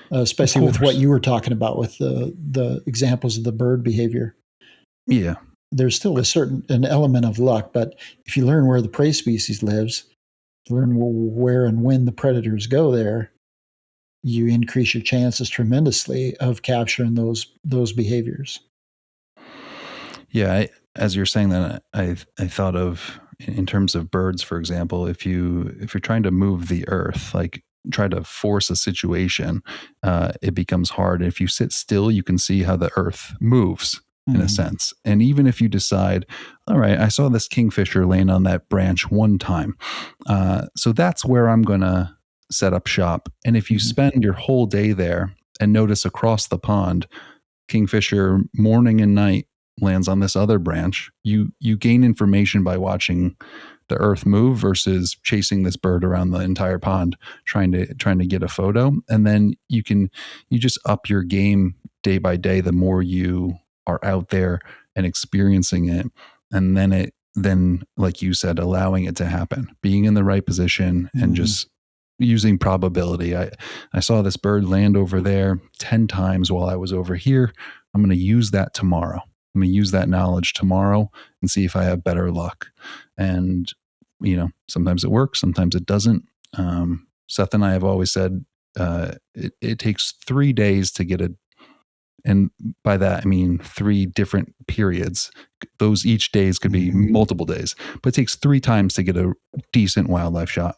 especially with what you were talking about with the examples of the bird behavior. Yeah. There's still an element of luck, but if you learn where the prey species lives, learn where and when the predators go there, you increase your chances tremendously of capturing those behaviors. Yeah, as you're saying that, I thought of in terms of birds, for example. If you're trying to move the earth, like try to force a situation, it becomes hard. If you sit still, you can see how the earth moves in a sense. And even if you decide, all right, I saw this kingfisher laying on that branch one time, so that's where I'm gonna set up shop. And if you spend your whole day there and notice across the pond, kingfisher morning and night lands on this other branch, you gain information by watching the earth move versus chasing this bird around the entire pond trying to get a photo. And then you just up your game day by day the more you are out there and experiencing it. And then like you said, allowing it to happen, being in the right position and just using probability. I saw this bird land over there 10 times while I was over here. I'm going to use that tomorrow. I'm going to use that knowledge tomorrow and see if I have better luck. And, sometimes it works, sometimes it doesn't. Seth and I have always said it takes 3 days to get and by that I mean 3 different periods. Those each days could be multiple days, but it takes 3 times to get a decent wildlife shot.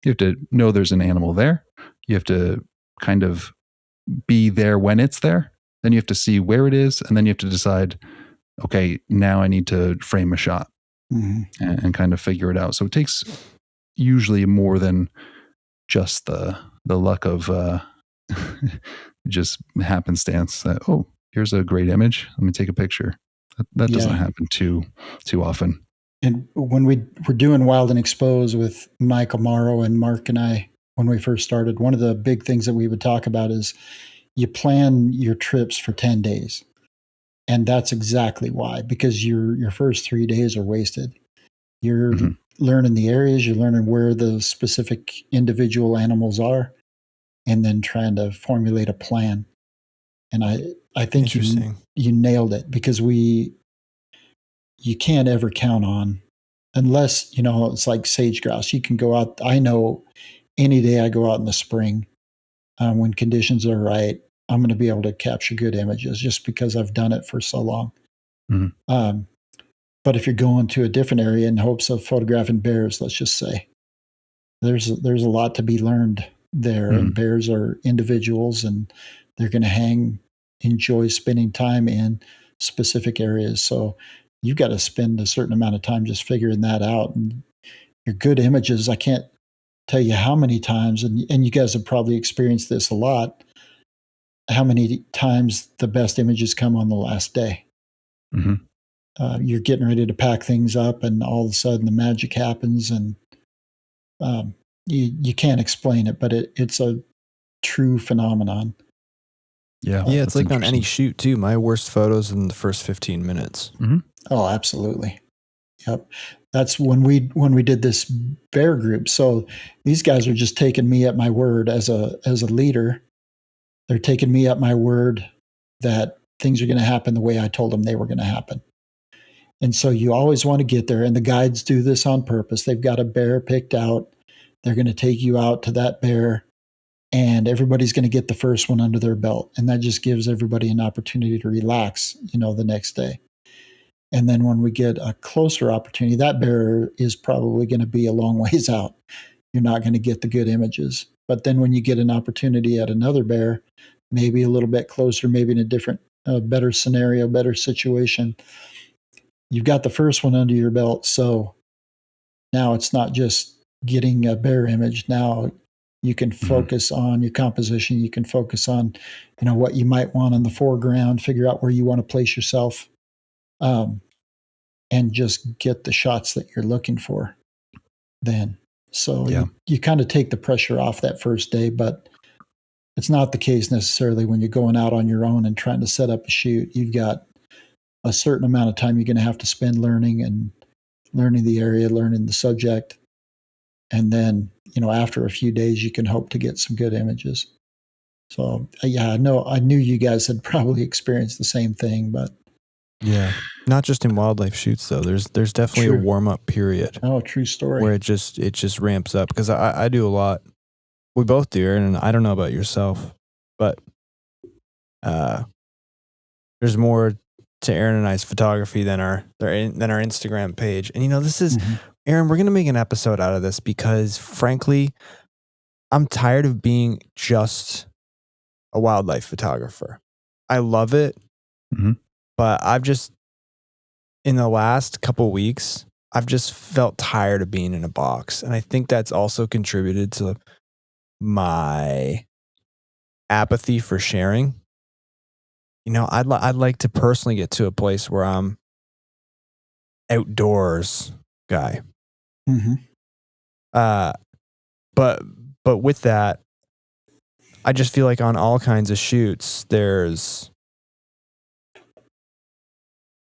You have to know there's an animal there. You have to kind of be there when it's there. Then you have to see where it is. And then you have to decide, okay, now I need to frame a shot and kind of figure it out. So it takes usually more than just the luck of just happenstance that, oh, here's a great image. Let me take a picture. That doesn't happen too often. And when we were doing Wild and Exposed with Michael Morrow and Mark and I, when we first started, one of the big things that we would talk about is you plan your trips for 10 days. And that's exactly why, because your first 3 days are wasted. You're learning the areas, you're learning where the specific individual animals are, and then trying to formulate a plan. And I think you nailed it, because you can't ever count on, unless, it's like sage grouse. You can go out. I know any day I go out in the spring, when conditions are right, I'm going to be able to capture good images just because I've done it for so long. But if you're going to a different area in hopes of photographing bears, let's just say, there's a lot to be learned there. And bears are individuals, and they're going to enjoy spending time in specific areas. So you've got to spend a certain amount of time just figuring that out. And your good images, I can't tell you how many times, and you guys have probably experienced this a lot, how many times the best images come on the last day. You're getting ready to pack things up, and all of a sudden the magic happens, and you can't explain it, but it's a true phenomenon. Yeah, it's like on any shoot too. My worst photos in the first 15 minutes. Oh, absolutely. Yep. That's when we did this bear group. So these guys are just taking me at my word as a leader. They're taking me at my word that things are going to happen the way I told them they were going to happen. And so you always want to get there. And the guides do this on purpose. They've got a bear picked out. They're going to take you out to that bear, and everybody's going to get the first one under their belt. And that just gives everybody an opportunity to relax, the next day. And then when we get a closer opportunity, that bear is probably going to be a long ways out. You're not going to get the good images. But then when you get an opportunity at another bear, maybe a little bit closer, maybe in a different, better scenario, better situation, you've got the first one under your belt. So now it's not just getting a bear image. Now you can focus on your composition. You can focus on, what you might want in the foreground, figure out where you want to place yourself, and just get the shots that you're looking for then. So you kind of take the pressure off that first day, but it's not the case necessarily when you're going out on your own and trying to set up a shoot. You've got a certain amount of time you're going to have to spend learning the area, learning the subject. And then, after a few days, you can hope to get some good images. So, I knew you guys had probably experienced the same thing, but. Yeah. Not just in wildlife shoots though. There's definitely a warm up period. Oh, true story. Where it just ramps up, because I do a lot. We both do, Aaron, and I don't know about yourself, but there's more to Aaron and I's photography than our Instagram page. And this is Mm-hmm. Aaron, we're going to make an episode out of this because frankly, I'm tired of being just a wildlife photographer. I love it, Mhm. but I've just in the last couple weeks, I've just felt tired of being in a box. And I think that's also contributed to my apathy for sharing. I'd like to personally get to a place where I'm outdoors guy. Mm-hmm. But with that, I just feel like on all kinds of shoots, there's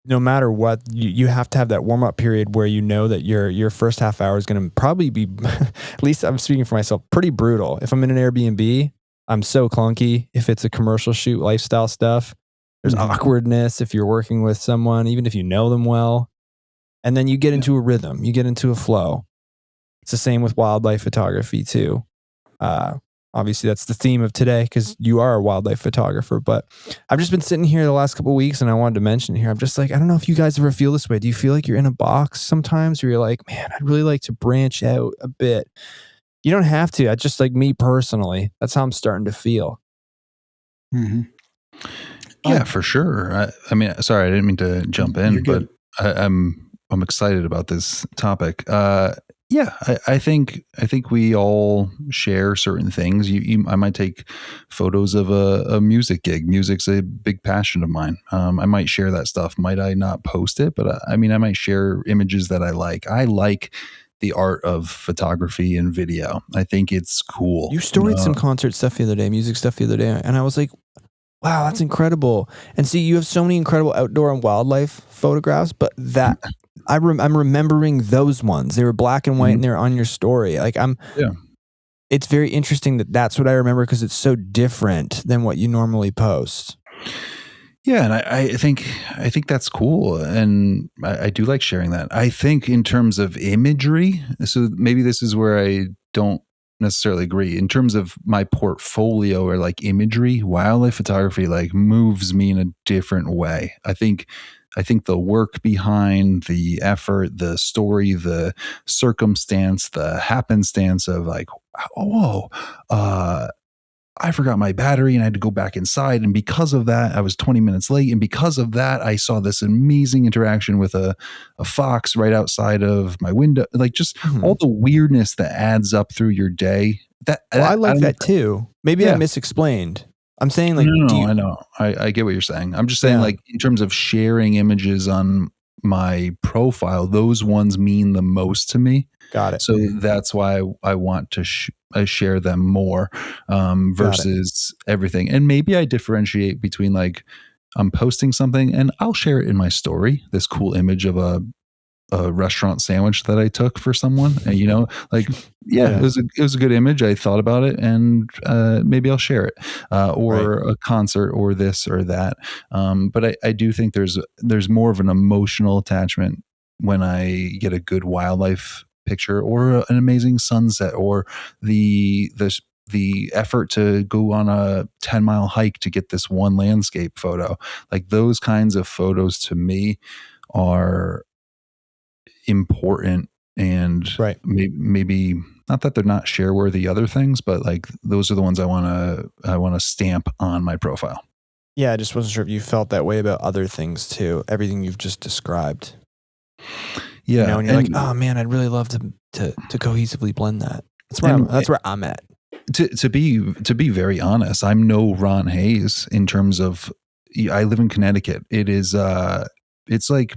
no matter what, you have to have that warm up period where that your first half hour is going to probably be, at least I'm speaking for myself, pretty brutal. If I'm in an Airbnb, I'm so clunky. If it's a commercial shoot, lifestyle stuff, there's Mhm. awkwardness if you're working with someone, even if you know them well. And then you get into a rhythm, you get into a flow. It's the same with wildlife photography too. Obviously, that's the theme of today because you are a wildlife photographer. But I've just been sitting here the last couple of weeks, and I wanted to mention here. I'm just like, I don't know if you guys ever feel this way. Do you feel like you're in a box sometimes, where you're like, man, I'd really like to branch out a bit? You don't have to. I just like me personally. That's how I'm starting to feel. Mm-hmm. Yeah, for sure. I mean, sorry, I didn't mean to jump in, You're good. but I'm excited about this topic. Yeah, I think we all share certain things. I might take photos of a music gig. Music's a big passion of mine. I might share that stuff. Might I not post it? But I mean, I might share images that I like. I like the art of photography and video. I think it's cool. You storied some concert stuff the other day, music stuff the other day, and I was like, wow, that's incredible. And see, you have so many incredible outdoor and wildlife photographs, but that I'm remembering those ones. They were black and white and they're on your story. Like it's very interesting that's what I remember because it's so different than what you normally post. Yeah, and I think that's cool, and I do like sharing that. I think in terms of imagery, so maybe this is where I don't necessarily agree. In terms of my portfolio or like imagery, wildlife photography like moves me in a different way. I think the work behind the effort, the story, the circumstance, the happenstance of like, I forgot my battery and I had to go back inside. And because of that, I was 20 minutes late. And because of that, I saw this amazing interaction with a fox right outside of my window. Like just all the weirdness that adds up through your day. I like that too. Maybe I misexplained. I'm saying like, no, I know. I get what you're saying. I'm just saying like in terms of sharing images on my profile, those ones mean the most to me. Got it. So that's why I want to share them more versus everything. And maybe I differentiate between like I'm posting something and I'll share it in my story, this cool image of a restaurant sandwich that I took for someone. And, like, it was a good image. I thought about it and maybe I'll share it or a concert or this or that. But I do think there's more of an emotional attachment when I get a good wildlife picture or an amazing sunset or the effort to go on a 10-mile hike to get this one landscape photo. Like those kinds of photos to me are important and maybe not that they're not share worthy other things, but like those are the ones I want to stamp on my profile. Yeah. I just wasn't sure if you felt that way about other things too. Everything you've just described. Yeah. And you're like, oh man, I'd really love to cohesively blend that. That's where I'm at. To be very honest, I'm no Ron Hayes in terms of, I live in Connecticut. It is, it's like,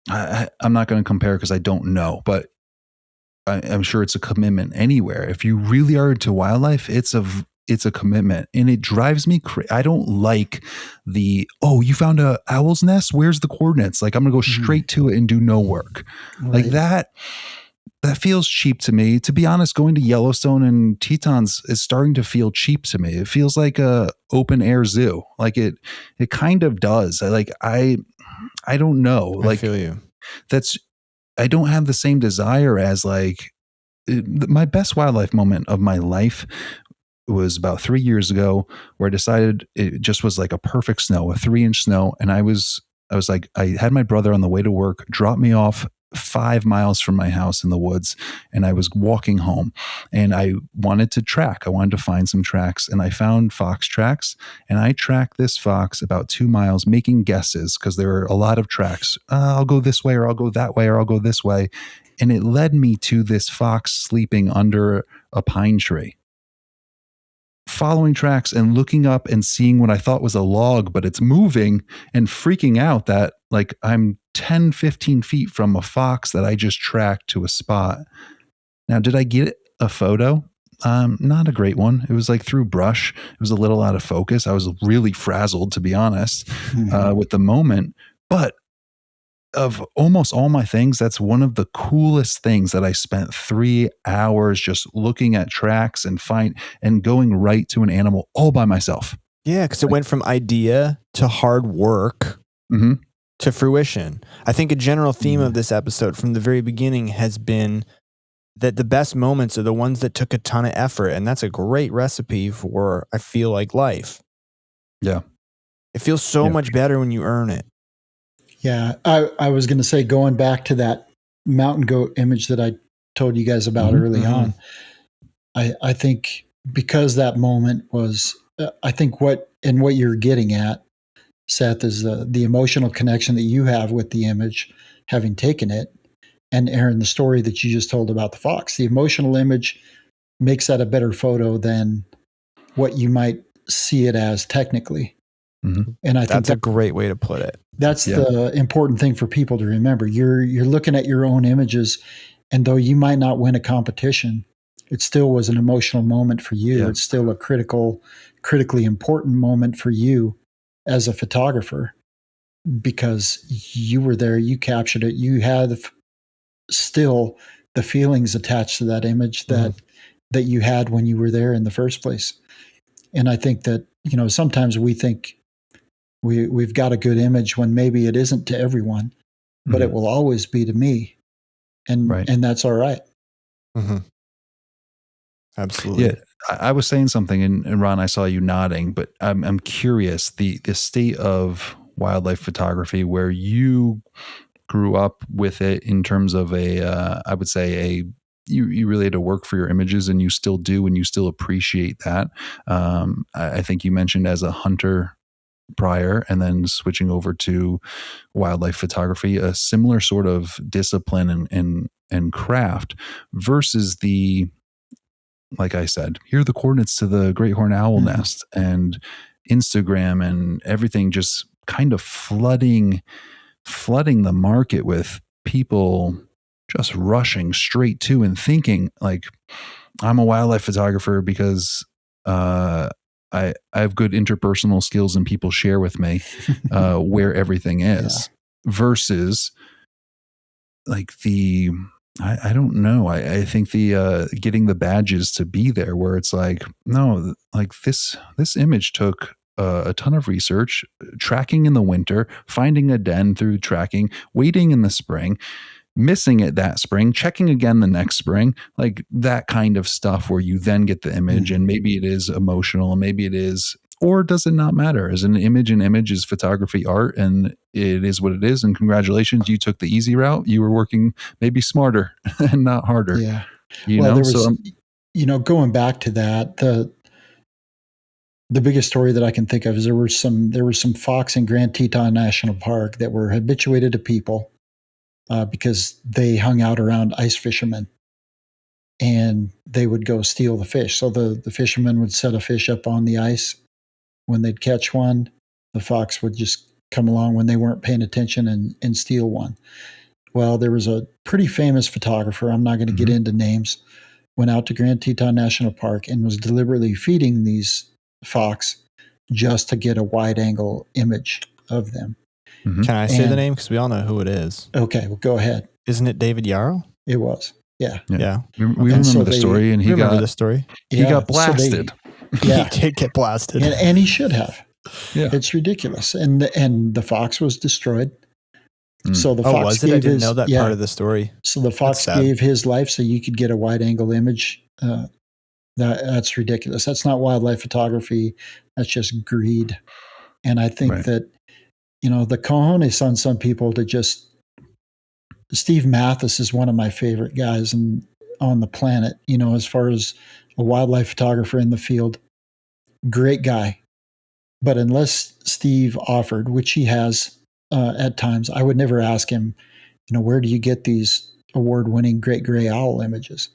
I'm not going to compare because I don't know, but I'm sure it's a commitment anywhere. If you really are into wildlife, it's a commitment, and it drives me crazy. I don't like you found a owl's nest. Where's the coordinates? Like I'm gonna go straight to it and do no work. Like that feels cheap to me. To be honest, going to Yellowstone and Tetons is starting to feel cheap to me. It feels like a open air zoo. Like it kind of does. I don't know. Like I feel you. I don't have the same desire as like my best wildlife moment of my life was about 3 years ago where I decided it just was like a perfect snow, a 3-inch snow. And I was like, I had my brother on the way to work, drop me off 5 miles from my house in the woods. And I was walking home and I wanted to track. I wanted to find some tracks and I found fox tracks and I tracked this fox about 2 miles, making guesses because there were a lot of tracks. I'll go this way or I'll go that way or I'll go this way. And it led me to this fox sleeping under a pine tree. Following tracks and looking up and seeing what I thought was a log, but it's moving and freaking out that like I'm 10, 15 feet from a fox that I just tracked to a spot. Now, did I get a photo? Not a great one. It was like through brush. It was a little out of focus. I was really frazzled, to be honest, with the moment. But of almost all my things, that's one of the coolest things that I spent 3 hours just looking at tracks and going right to an animal all by myself. Yeah, because it went from idea to hard work to fruition. I think a general theme of this episode from the very beginning has been that the best moments are the ones that took a ton of effort. And that's a great recipe for, I feel like, life. Yeah. It feels so much better when you earn it. Yeah, I was going to say, going back to that mountain goat image that I told you guys about early on, I think because that moment was, I think what you're getting at, Seth, is the emotional connection that you have with the image, having taken it, and Aaron, the story that you just told about the fox. The emotional image makes that a better photo than what you might see it as technically. And I think that's a great way to put it. That's the important thing for people to remember. You're looking at your own images, and though you might not win a competition, it still was an emotional moment for you. Yeah. It's still a critically important moment for you as a photographer because you were there, you captured it, you had still the feelings attached to that image that you had when you were there in the first place. And I think that, sometimes we think we've got a good image when maybe it isn't to everyone, but it will always be to me. And that's all right. Absolutely. Yeah. I was saying something and Ron, I saw you nodding, but I'm curious the state of wildlife photography where you grew up with it in terms of I would say you really had to work for your images and you still do, and you still appreciate that. I think you mentioned as a hunter prior and then switching over to wildlife photography, a similar sort of discipline and craft versus like I said, here are the coordinates to the great horned owl nest and Instagram and everything just kind of flooding the market with people just rushing straight to and thinking like, I'm a wildlife photographer because I have good interpersonal skills and people share with me where everything is versus like I don't know. I think the getting the badges to be there where it's like, no, like this image took a ton of research, tracking in the winter, finding a den through tracking, waiting in the spring, missing it that spring, checking again the next spring, like that kind of stuff where you then get the image and maybe it is emotional and maybe it is, or does it not matter? Is an image is photography art and it is what it is. And congratulations, you took the easy route. You were working maybe smarter and not harder. Yeah. There was, going back to that, the biggest story that I can think of is there were some fox in Grand Teton National Park that were habituated to people because they hung out around ice fishermen and they would go steal the fish. So the fishermen would set a fish up on the ice. When they'd catch one, the fox would just come along when they weren't paying attention and steal one. Well, there was a pretty famous photographer, I'm not going to get into names, went out to Grand Teton National Park and was deliberately feeding these fox just to get a wide angle image of them. Can I say the name? Because we all know who it is. Okay, well, go ahead. Isn't it David Yarrow? It was. Yeah. We remember the story, and he got blasted. He did get blasted. And he should have. Yeah. It's ridiculous. And the fox was destroyed. So the fox was it? I didn't know that part of the story. So the fox gave his life so you could get a wide angle image That's ridiculous. That's not wildlife photography. That's just greed. And I think Right. that, the cojones on some people to just, Steve Mathis is one of my favorite guys on the planet, as far as a wildlife photographer in the field. Great guy. But unless Steve offered, which he has at times, I would never ask him, where do you get these award-winning great gray owl images?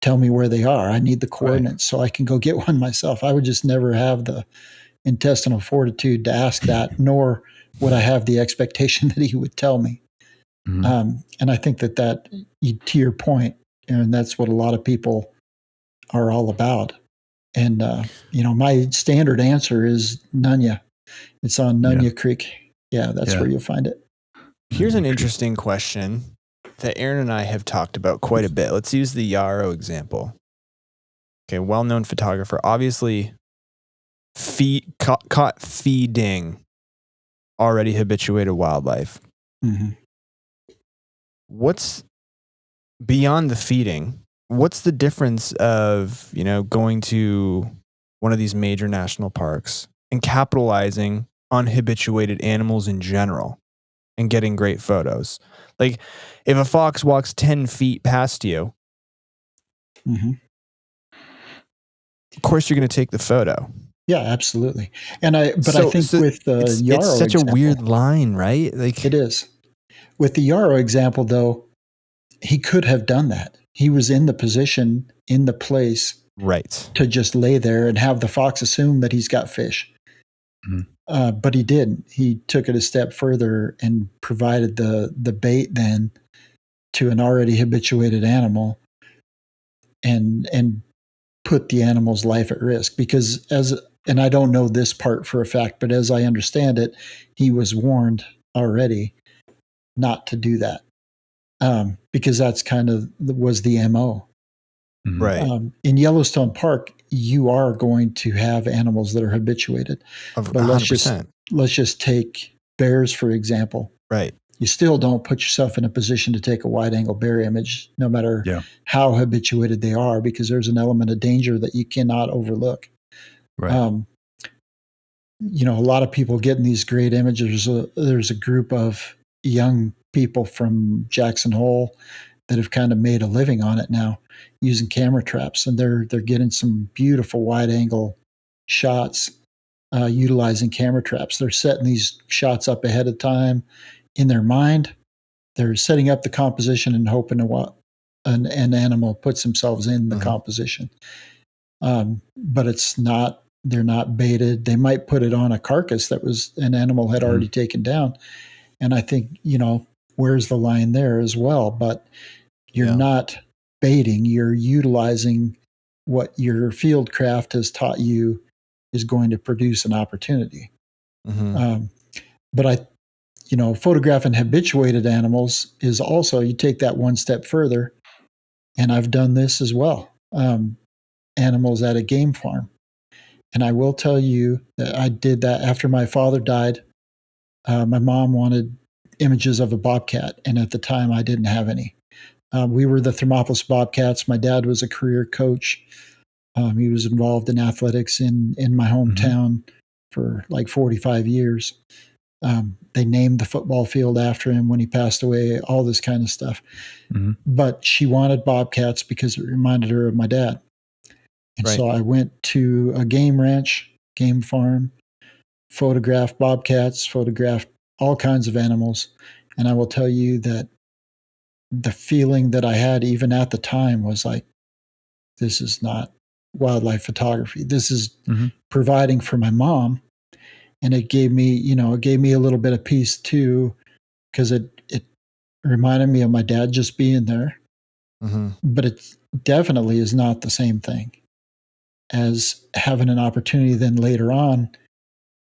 Tell me where they are. I need the coordinates so I can go get one myself. I would just never have the intestinal fortitude to ask that, nor would I have the expectation that he would tell me. Mm-hmm. And I think that to your point, and that's what a lot of people are all about. And, my standard answer is Nunya. It's on Nunya Creek. Yeah, that's where you'll find it. Here's an interesting question that Aaron and I have talked about quite a bit. Let's use the Yarrow example. Okay, well-known photographer, obviously caught feeding already habituated wildlife. Mm-hmm. What's beyond the feeding? What's the difference of, going to one of these major national parks and capitalizing on habituated animals in general and getting great photos? Like, if a fox walks 10 feet past you, of course you're going to take the photo. Yeah, absolutely. And I think with the Yarrow it's such example, a weird line, right? Like, it is. With the Yarrow example, though, he could have done that. He was in the position, in the place, right, to just lay there and have the fox assume that he's got fish. Mm-hmm. But he didn't. He took it a step further and provided the bait then to an already habituated animal, and put the animal's life at risk. Because and I don't know this part for a fact, but as I understand it, he was warned already not to do that, because that's kind of was the MO. Right. In Yellowstone Park, you are going to have animals that are habituated. Of but 100%. let's just take bears, for example. Right. You still don't put yourself in a position to take a wide angle bear image, no matter how habituated they are, because there's an element of danger that you cannot overlook. Right. A lot of people getting these great images. There's a group of young people from Jackson Hole that have kind of made a living on it now, using camera traps, and they're getting some beautiful wide angle shots utilizing camera traps. They're setting these shots up ahead of time in their mind. They're setting up the composition and hoping an animal puts themselves in the composition. But it's not. They're not baited. They might put it on a carcass that was an animal had already taken down. And I think, where's the line there as well? But you're not baiting. You're utilizing what your field craft has taught you is going to produce an opportunity. But photographing habituated animals is also, you take that one step further, and I've done this as well. Animals at a game farm. And I will tell you that I did that after my father died. My mom wanted images of a bobcat, and at the time I didn't have any. We were the Thermopolis Bobcats. My dad was a career coach. He was involved in athletics in my hometown for like 45 years. They named the football field after him when he passed away, all this kind of stuff. But she wanted bobcats because it reminded her of my dad. And so I went to a game ranch, game farm, photographed bobcats, photographed all kinds of animals. And I will tell you that the feeling that I had even at the time was like, this is not wildlife photography. This is providing for my mom. And it gave me, a little bit of peace too, because it reminded me of my dad just being there. But it definitely is not the same thing as having an opportunity. Then later on,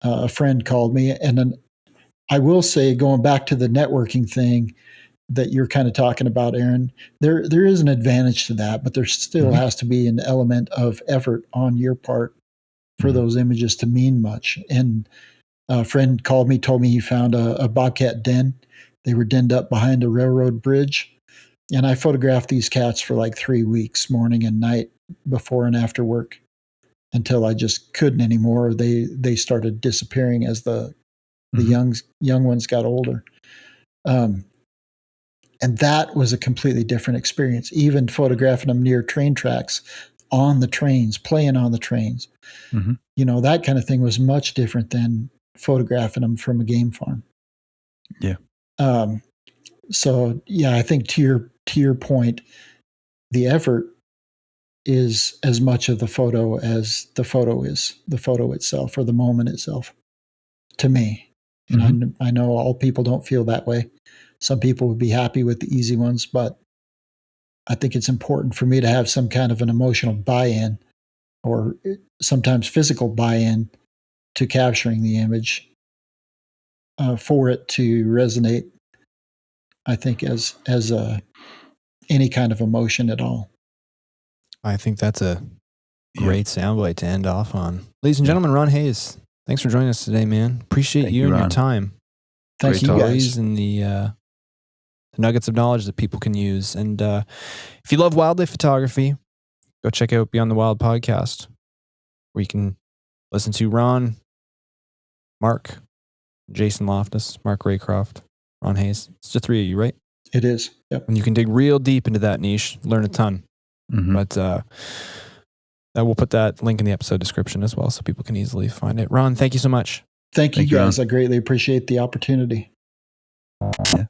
a friend called me, and then I will say, going back to the networking thing that you're kind of talking about, Aaron, there is an advantage to that, but there still has to be an element of effort on your part for those images to mean much. And a friend called me, told me he found a bobcat den. They were denned up behind a railroad bridge. And I photographed these cats for like 3 weeks, morning and night, before and after work until I just couldn't anymore. They started disappearing as the young ones got older. And that was a completely different experience. Even photographing them near train tracks, on the trains, playing on the trains, that kind of thing was much different than photographing them from a game farm. Yeah. So yeah, I think to your point, the effort is as much of the photo as the photo is the photo itself or the moment itself, to me. And I know all people don't feel that way. Some people would be happy with the easy ones, but I think it's important for me to have some kind of an emotional buy-in or sometimes physical buy-in to capturing the image for it to resonate, I think, as any kind of emotion at all. I think that's a great soundbite to end off on. Ladies and gentlemen, Ron Hayes, thanks for joining us today, man. Appreciate you and your time. Thank you, guys. And the nuggets of knowledge that people can use. And if you love wildlife photography, go check out Beyond the Wild podcast, where you can listen to Ron, Mark, Jason Loftus, Mark Raycroft, Ron Hayes. It's the three of you, right? It is. Yep. And you can dig real deep into that niche, learn a ton. But we'll put that link in the episode description as well so people can easily find it. Ron, thank you so much. Thank you, guys. I greatly appreciate the opportunity. Yeah.